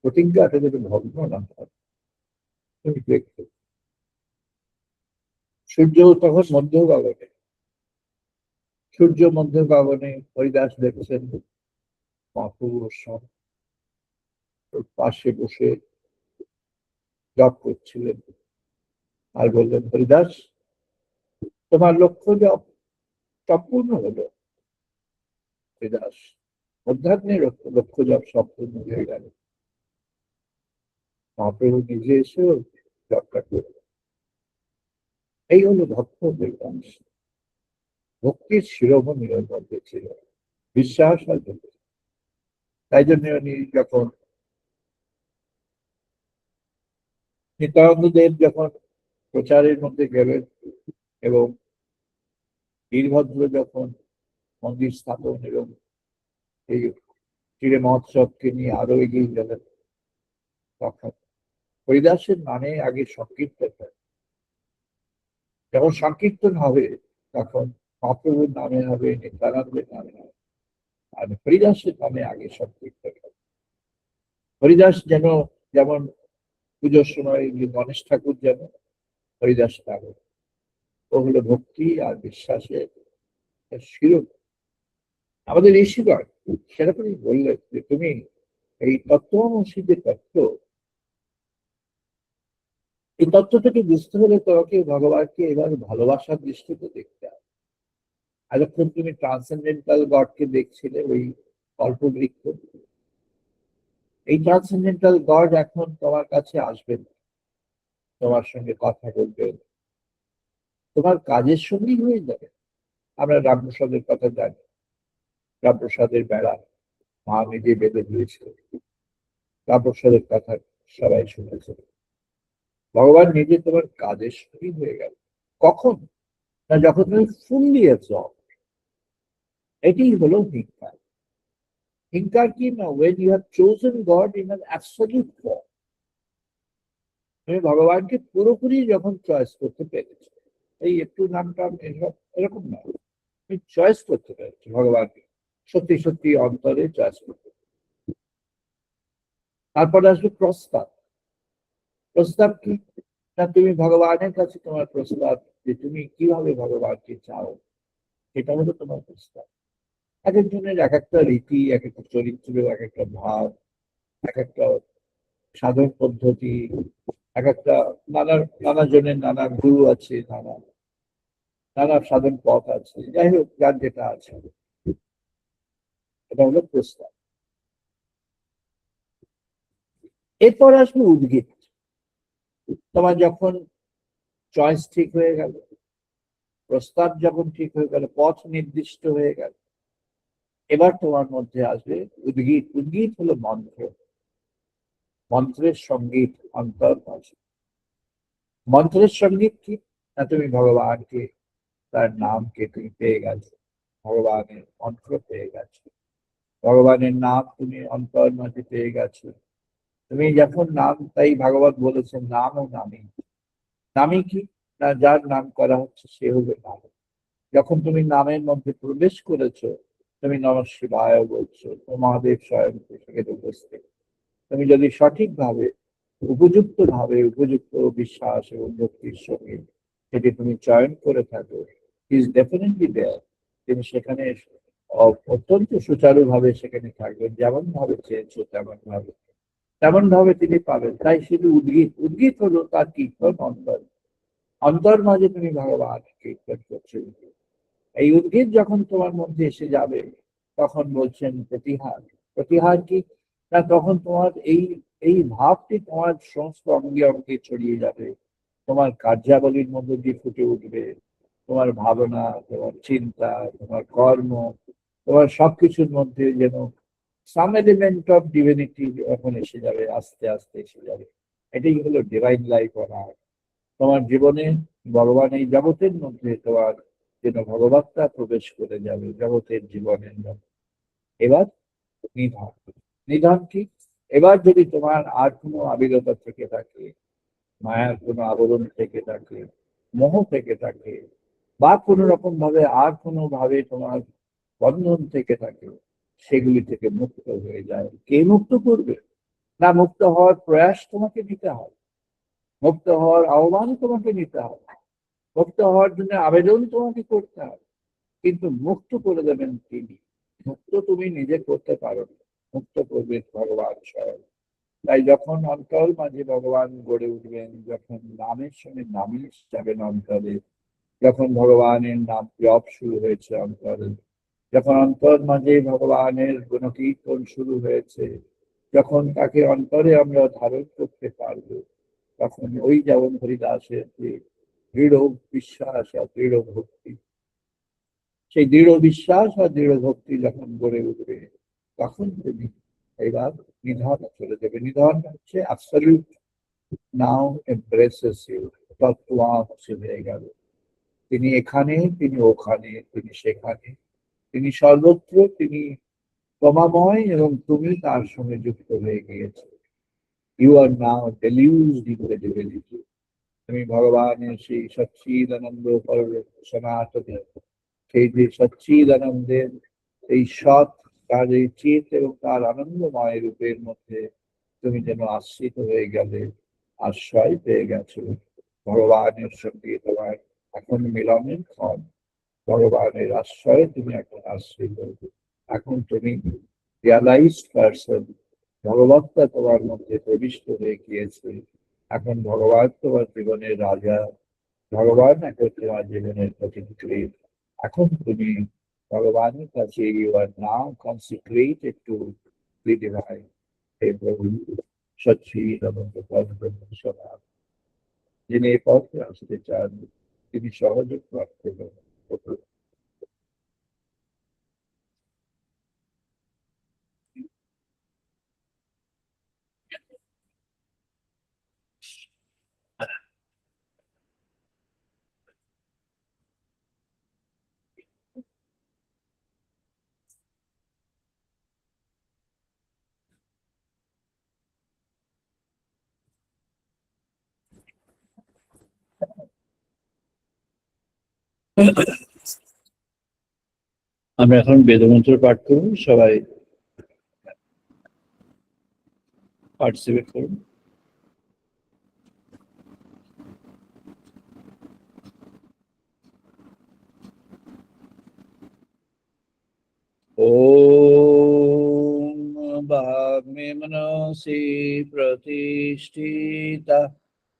প্রতিজ্ঞাটা যদি ভগ্ন না হয়। তুমি দেখবে সূর্য তখন মধ্য গগনে, সূর্য মধ্য গগনে হরিদাস দেখছেন মহাপ্রভুর পাশে বসে জপ করছিলেন আর বললেন, হরিদাস তোমার লক্ষ্য জপ সম্পূর্ণ হলো। হরিদাস মধ্যাহ্নের লক্ষ্য জপ সম্পূর্ণ হয়ে গেল। মহাপ্রভু নিজে এসেও জপটা করলেন। এই হলো ভক্তদের অংশ। ভক্তির শিরোমণির মধ্যে ছিল বিশ্বাস আর ভক্তি। তাই জন্য উনি যখন নিত্যানন্দদেব যখন প্রচারের মধ্যে গেলেন এবং বীরভদ্র যখন মন্দির স্থাপন এবং এই চিরে মহোৎসবকে নিয়ে আরো এগিয়ে গেলেন, তখন হরিদাসের নামে আগে সংকীর্তন হয়। যখন সংকীর্তন হবে তখন মহাপ্রভুর নামে হবে, নিত্যানন্দের নামে হবে, আর হরিদাসের নামে আগে সংকীর্তন হবে। হরিদাস যেন যেমন পুজোর সময় গণেশ ঠাকুর যেন হরিদাস ঠাকুর, ও হলো ভক্তি আর বিশ্বাসের শিরোমণি। আমাদের ঋষিগণ সেরকমই বললেন যে তুমি এই তত্ত্বমসি যে তত্ত্ব, এই তত্ত্বটাকে বুঝতে হলে তোমাকে ভগবানকে এবার ভালোবাসার দৃষ্টিতে দেখতে হবে। এতক্ষণ তুমি ট্রান্সেন্ডেন্টাল গডকে দেখছিলে ওই কল্পবৃক্ষ, এই ট্রান্সেন্ডেন্টাল গড এখন তোমার কাছে আসবেন, তোমার সঙ্গে কথা বলবেন, তোমার কাজের সঙ্গী হয়ে যাবে। আমরা রামপ্রসাদের কথা জানি, রামপ্রসাদের বেড়া মা নিজে বেঁধে দিয়েছিল, রামপ্রসাদের কথা সবাই শুনেছে। ভগবান নিজে তোমার কাজের সঙ্গী হয়ে গেল। কখন? না যখন তুমি ফুল দিয়েছ। এটি হলো হিংকার। হিংকার কি না? when you have chosen God in an absolute form, তুমি ভগবানকে পুরোপুরি যখন চয়েস করতে পেরেছ, এই একটু নামটা এরকম না, তুমি চয়েস করতে পেরেছো ভগবানকে, সত্যি সত্যি অন্তরে চয়েস করতে। তারপরে আসবে প্রস্তাব। প্রস্তাব কি না? তুমি ভগবানের কাছে তোমার প্রস্তাব যে তুমি কিভাবে ভগবানকে চাও, সেটা হলো তোমার প্রস্তাব। এক একজনের এক একটা রীতি, এক একটা চরিত্র, এক একটা ভাব, এক একটা সাধন পদ্ধতি, এক একটা নানা জনের নানা গুরু আছে, নানা সাধন পথ আছে। যাই হোক, যার যেটা আছে, এটা হলো প্রস্তাব। এরপর আসবে উদ্গীত। তোমার যখন চয়েস ঠিক হয়ে গেল, প্রস্তাব যখন ঠিক হয়ে গেল, পথ নির্দিষ্ট হয়ে গেল, এবার তোমার মধ্যে আসবে উদ্গীত। উদ্গীত হলো মন্ত্র, মন্ত্রের সঙ্গীত অন্তর আছে। মন্ত্রের সঙ্গীত কি না? তুমি ভগবানকে, তার নামকে তুমি পেয়ে গেছো, ভগবানের মন্ত্র পেয়ে গেছো, ভগবানের নাম তুমি অন্তর মাঝে পেয়ে গেছো। তুমি যখন নাম, তাই ভাগবত বলেছেন নাম ও নামী। নামী কি না? যার নাম করা হচ্ছে সে হলো নাম। যখন তুমি নামের মধ্যে প্রবেশ করেছো, তুমি নমঃ শিবায় বলছো, ও মহাদেব স্বয়ং সেখানে উপস্থিত। তুমি যদি সঠিকভাবে, উপযুক্ত ভাবে, উপযুক্ত বিশ্বাস এবং ভক্তির সঙ্গে সেটি তুমি চয়ন করে থাকো, ইজ ডেফিনেটলি দেয়ার। তিনি সেখানে অত্যন্ত সুচারুভাবে সেখানে থাকবেন। যেমন ভাবে চেয়েছো তেমন ভাবে তিনি পাবেন। তাই শুধু উদ্গীত। উদ্গীত হলো তার কীর্তন অন্তর, অন্তর মাঝে তুমি ভগবান কীর্তন করছো। এই উদ্গীত যখন তোমার মধ্যে এসে যাবে, তখন বলছেন প্রতিহার। প্রতিহার কি না? তখন তোমার এই এই ভাবটি তোমার সমস্ত অঙ্গে অঙ্গে ছড়িয়ে যাবে, তোমার কার্যাবলীর মধ্যে দিয়ে ফুটে উঠবে। তোমার ভাবনা, তোমার চিন্তা, তোমার কর্ম, তোমার সবকিছুর মধ্যে যেন সাম এলিমেন্ট অফ ডিভিনিটি এখন এসে যাবে, আস্তে আস্তে এসে যাবে। এটাই হলো ডিভাইন লাইফ অনার। তোমার জীবনে ভগবান এই জগতের মধ্যে তোমার যেন ভগবত্তা প্রবেশ করে যাবে জগতের জীবনের মধ্যে। এবার নিধান। নিধান কি? এবার যদি তোমার আর কোনো আবিরতা থেকে থাকে, মায়ার কোনো আবরণ থেকে থাকে, মোহ থেকে থাকে, বা কোনো রকম ভাবে আর কোনো ভাবে তোমার বন্ধন থেকে থাকে, সেগুলি থেকে মুক্ত হয়ে যায়। কে মুক্ত করবে? না, মুক্ত হওয়ার প্রয়াস তোমাকে নিতে হবে, মুক্ত হওয়ার আহ্বান তোমাকে নিতে হবে, মুক্ত হওয়ার জন্য আবেদন তোমাকে করতে হবে। কিন্তু মুক্ত করে দেবেন তিনি। মুক্ত তুমি নিজে করতে পারো না, মুক্ত করবে ভগবান স্বয়ং। তাই যখন অন্তর মাঝে ভগবান গড়ে উঠবেন, যখন নামের সঙ্গে নামিয়ে যাবেন অন্তরে, যখন ভগবানের নাম জপ শুরু হয়েছে অন্তরে, যখন অন্তর মাঝে ভগবানের গুণকীর্তন শুরু হয়েছে, যখন তাকে অন্তরে আমরা ধারণ করতে পারবো, তখন ওই যেমন হরিদাসের যে দৃঢ় বিশ্বাস আর দৃঢ় ভক্তি, সেই দৃঢ় বিশ্বাস আর দৃঢ় ভক্তি যখন গড়ে উঠবে, তখন তুমি এবার নিধন চলে যাবে। নিধন হচ্ছে অ্যাবসলিউট নাও এমব্রেসেস ইউ, তত্ত্বাংশে হয়ে গেল। তিনি এখানে, তিনি ওখানে, তিনি সেখানে, তিনি সর্বত্র, তিনি তোমাময় এবং তুমি তার সঙ্গে যুক্ত হয়ে গিয়েছে। You are now deluged in the divinity. তুমি ভগবানের সেই সচ্চিদানন্দ সনাতন, সেই যে সচ্চিদানন্দের এই সৎ, তার এই চিত এবং তার আনন্দময় রূপের মধ্যে তুমি যেন আশ্রিত হয়ে গেলে, আশ্রয় পেয়ে গেছো। ভগবানের সঙ্গে তোমার এখন মিলনের ক্ষণ, ভগবানের আশ্রয়ে তুমি এখন আশ্রিত। এখন তুমি রিয়ালাইজড পার্সন, ভগবত্তা তোমার মধ্যে প্রবিষ্ট হয়ে গিয়েছে। এখন ভগবান তোমার জীবনের রাজা, ভগবান এখন তোমার জীবনের প্রতিক্রিয়া। এখন তুমি ভগবানের কাছে, you are now consecrated to the divine. হে প্রভু সচ্চিদানন্দ পরব্রহ্ম সনাতন, যিনি এই পথে আসতে চান, তিনি সহজে প্রাপ্ত হন। আমরা এখন বেদমন্ত্র পাঠ করব, সবাই পার্টিসিপেট করুন। ওম ভাগ্মে মনসি প্রতিষ্ঠিতা,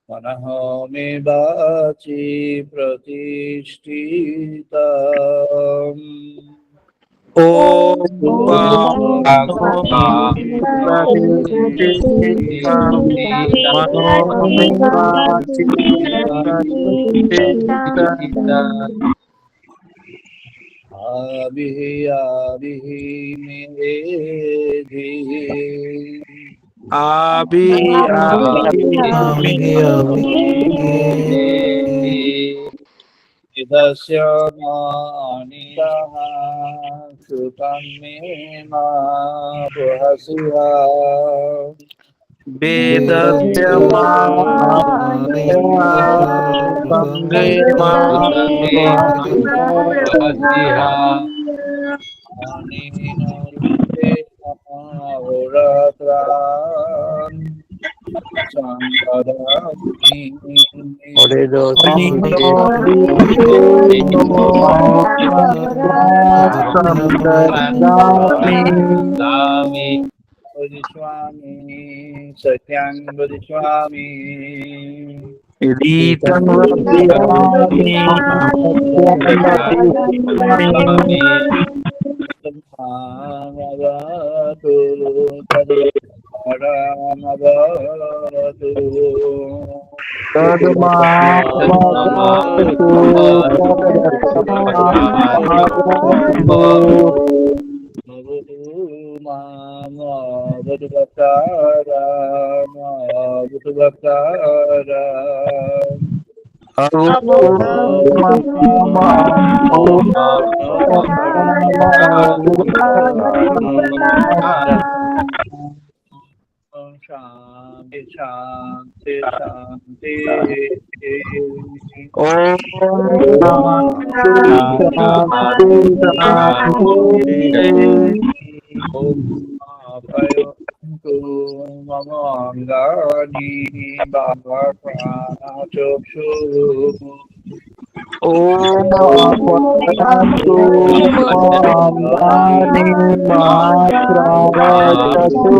মনঃ মে বাচি প্রতিষ্ঠিতা। আবিহি আবিহি মেধি, ইদস্য মানিতঃ সুতং মে মা বহসিয়া। বেদস্য অনেন রূপেণ অহোরাত্রাণ সম্পদামি। বদিষ্যামি সত্যং বদিষ্যামি। তদ্ভাবতু তদ্ভাবতু। ভবতু মাম ভবতু ভক্তারাম, ভবতু ভক্তারাম। শান্তি শান্তি শান্তি। Om Shanti Shanti Shanti. Payantu mamangani bhagavata Om Payantu Mangani Mahapravachasu.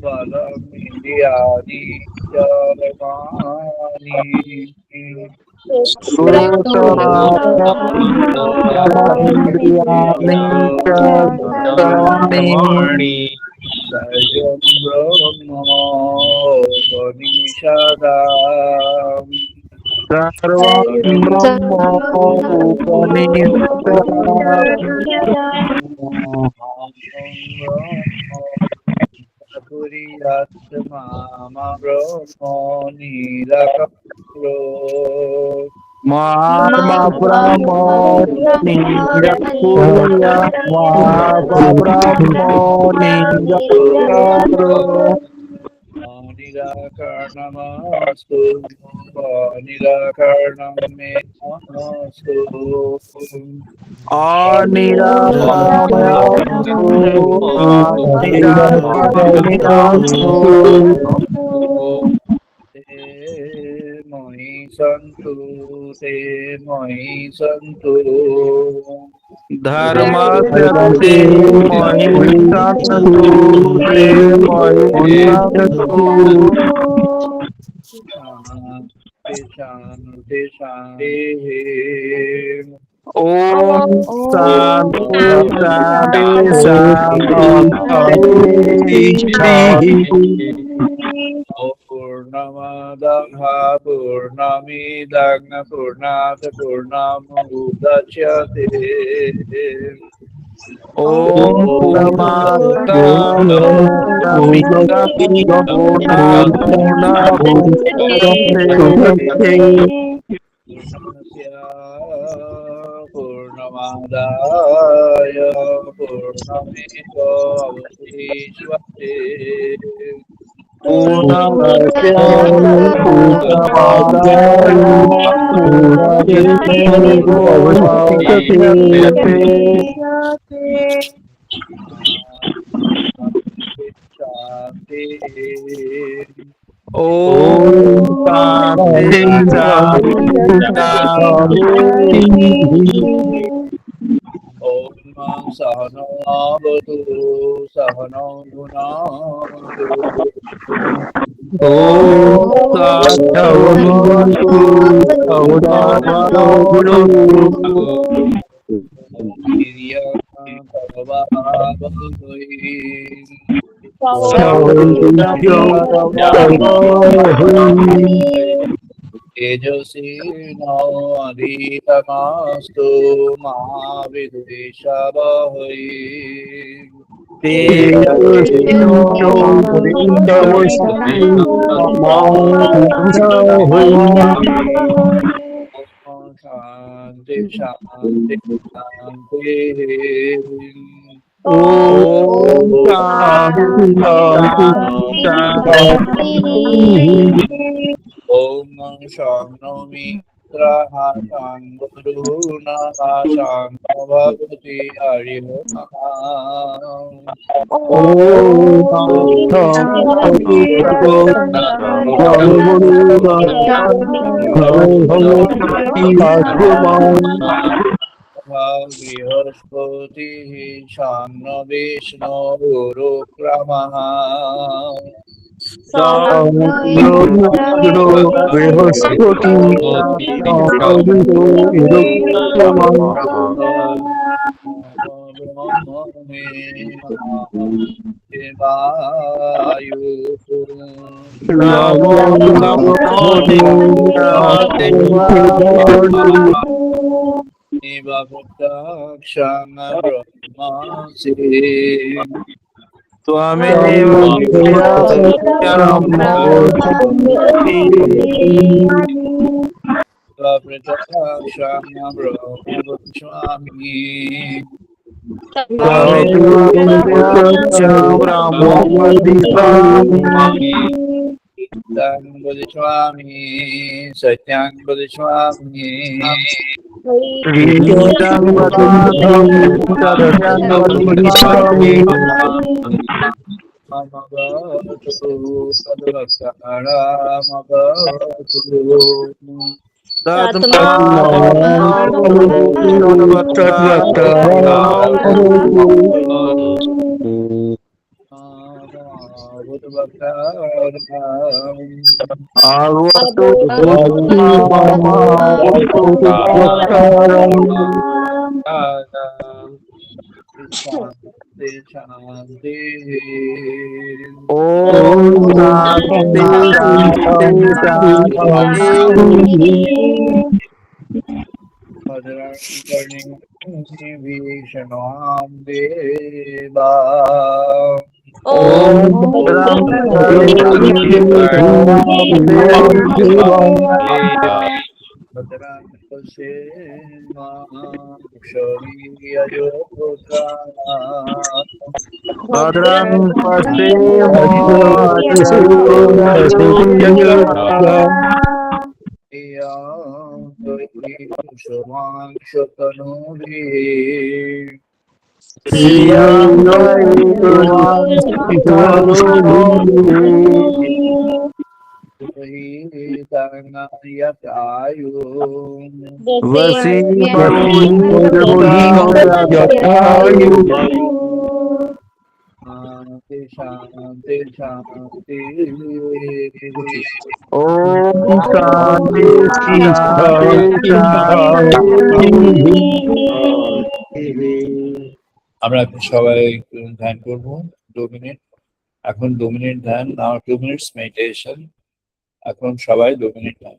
Balamindiyadi Jaramani Sutamatra Indriyani Sajam Brahma Upanishadam Sarvam Brahma Upanishadam Puriyatma Brahma Nilakaro Mama Brahma Nirakuya Mama Brahma Nirakaro Nirakarnamastu Nirakarnamastu Anirakamayastu Anirakamayastu Mohi Santu Te Mohi Santu Dharma Satya Mahishatu Te Mahishatu Shanti Shanti Om Shanti Shanti Shanti. Purnamadaha Purnamidang Purnat Purnamudachyate Om Purnamata Purnamita Purnamuna Purnamadaya Purnamito Avadishvate Purnamata Purnamadaya Purnamito Avadishvate. Shanti Om Shanti Shanti. Om Sahana Avatu Sahana Gunatu Om Satyavatu Savanavatu Virya Bhavavai Tejasi no adhitamastu mahavideshavahai Shanti Shanti Shanti Om Shanti Shanti. Om Shanomi Traha Sanguruna Shanti Arihana Vrihaspati Shanna Vishnu Guru Kramaha Vrihaspati Swami Tang Bodhiswami, Satyang Bodhiswami, Amagatu, Padvaktaramagatu, Shanti, Shanti. Bhadran Vishnuam Deva. Bhadran Pasema Kshaviya Yotra. Suman Shatanuri. Yatayu. Shanti, Shanti, Shanti. আমরা এখন সবাই একটু ধ্যান করবো 2 minute. এখন 2 minute ধ্যান, নাও 2 minutes meditation. এখন সবাই 2 মিনিট ধ্যান।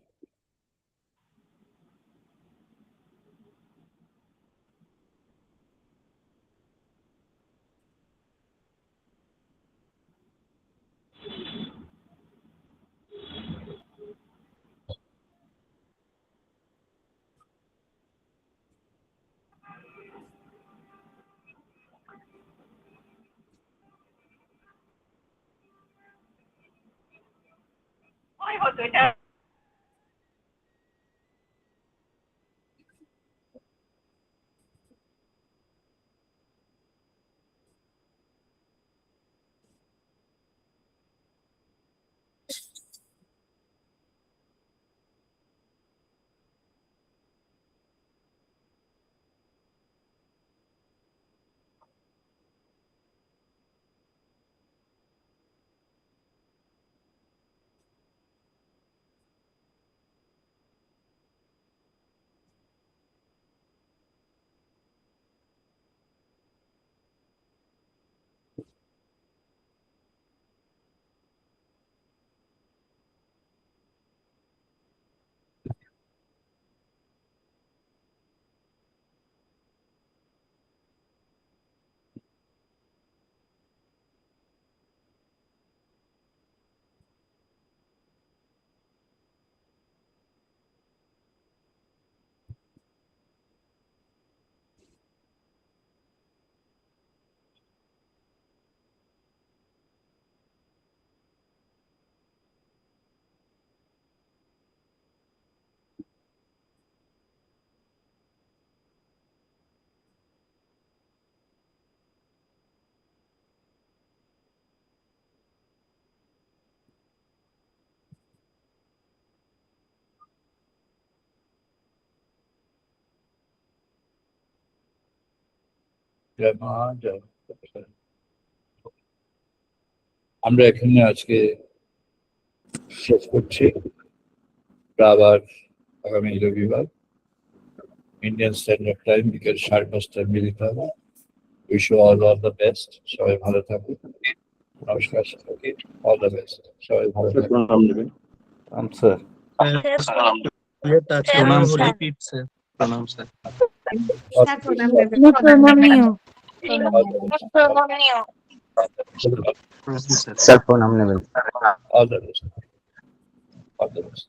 জয় মা, জয়। আমরা এখানে আজকে শেষ করছি। আবার আগামী রবিবার ইন্ডিয়ান স্ট্যান্ডার্ড টাইম বিকেল 5:30 মিলিত হবে। Wish you all the best. সবাই ভালো থাকুন। নমস্কার সবাইকে। All the best. সবাই ভালো থাকুন। স্যার প্রণাম স্যার। প্রণাম স্যার। স্যার প্রণাম নেবেন। All the best. All the best.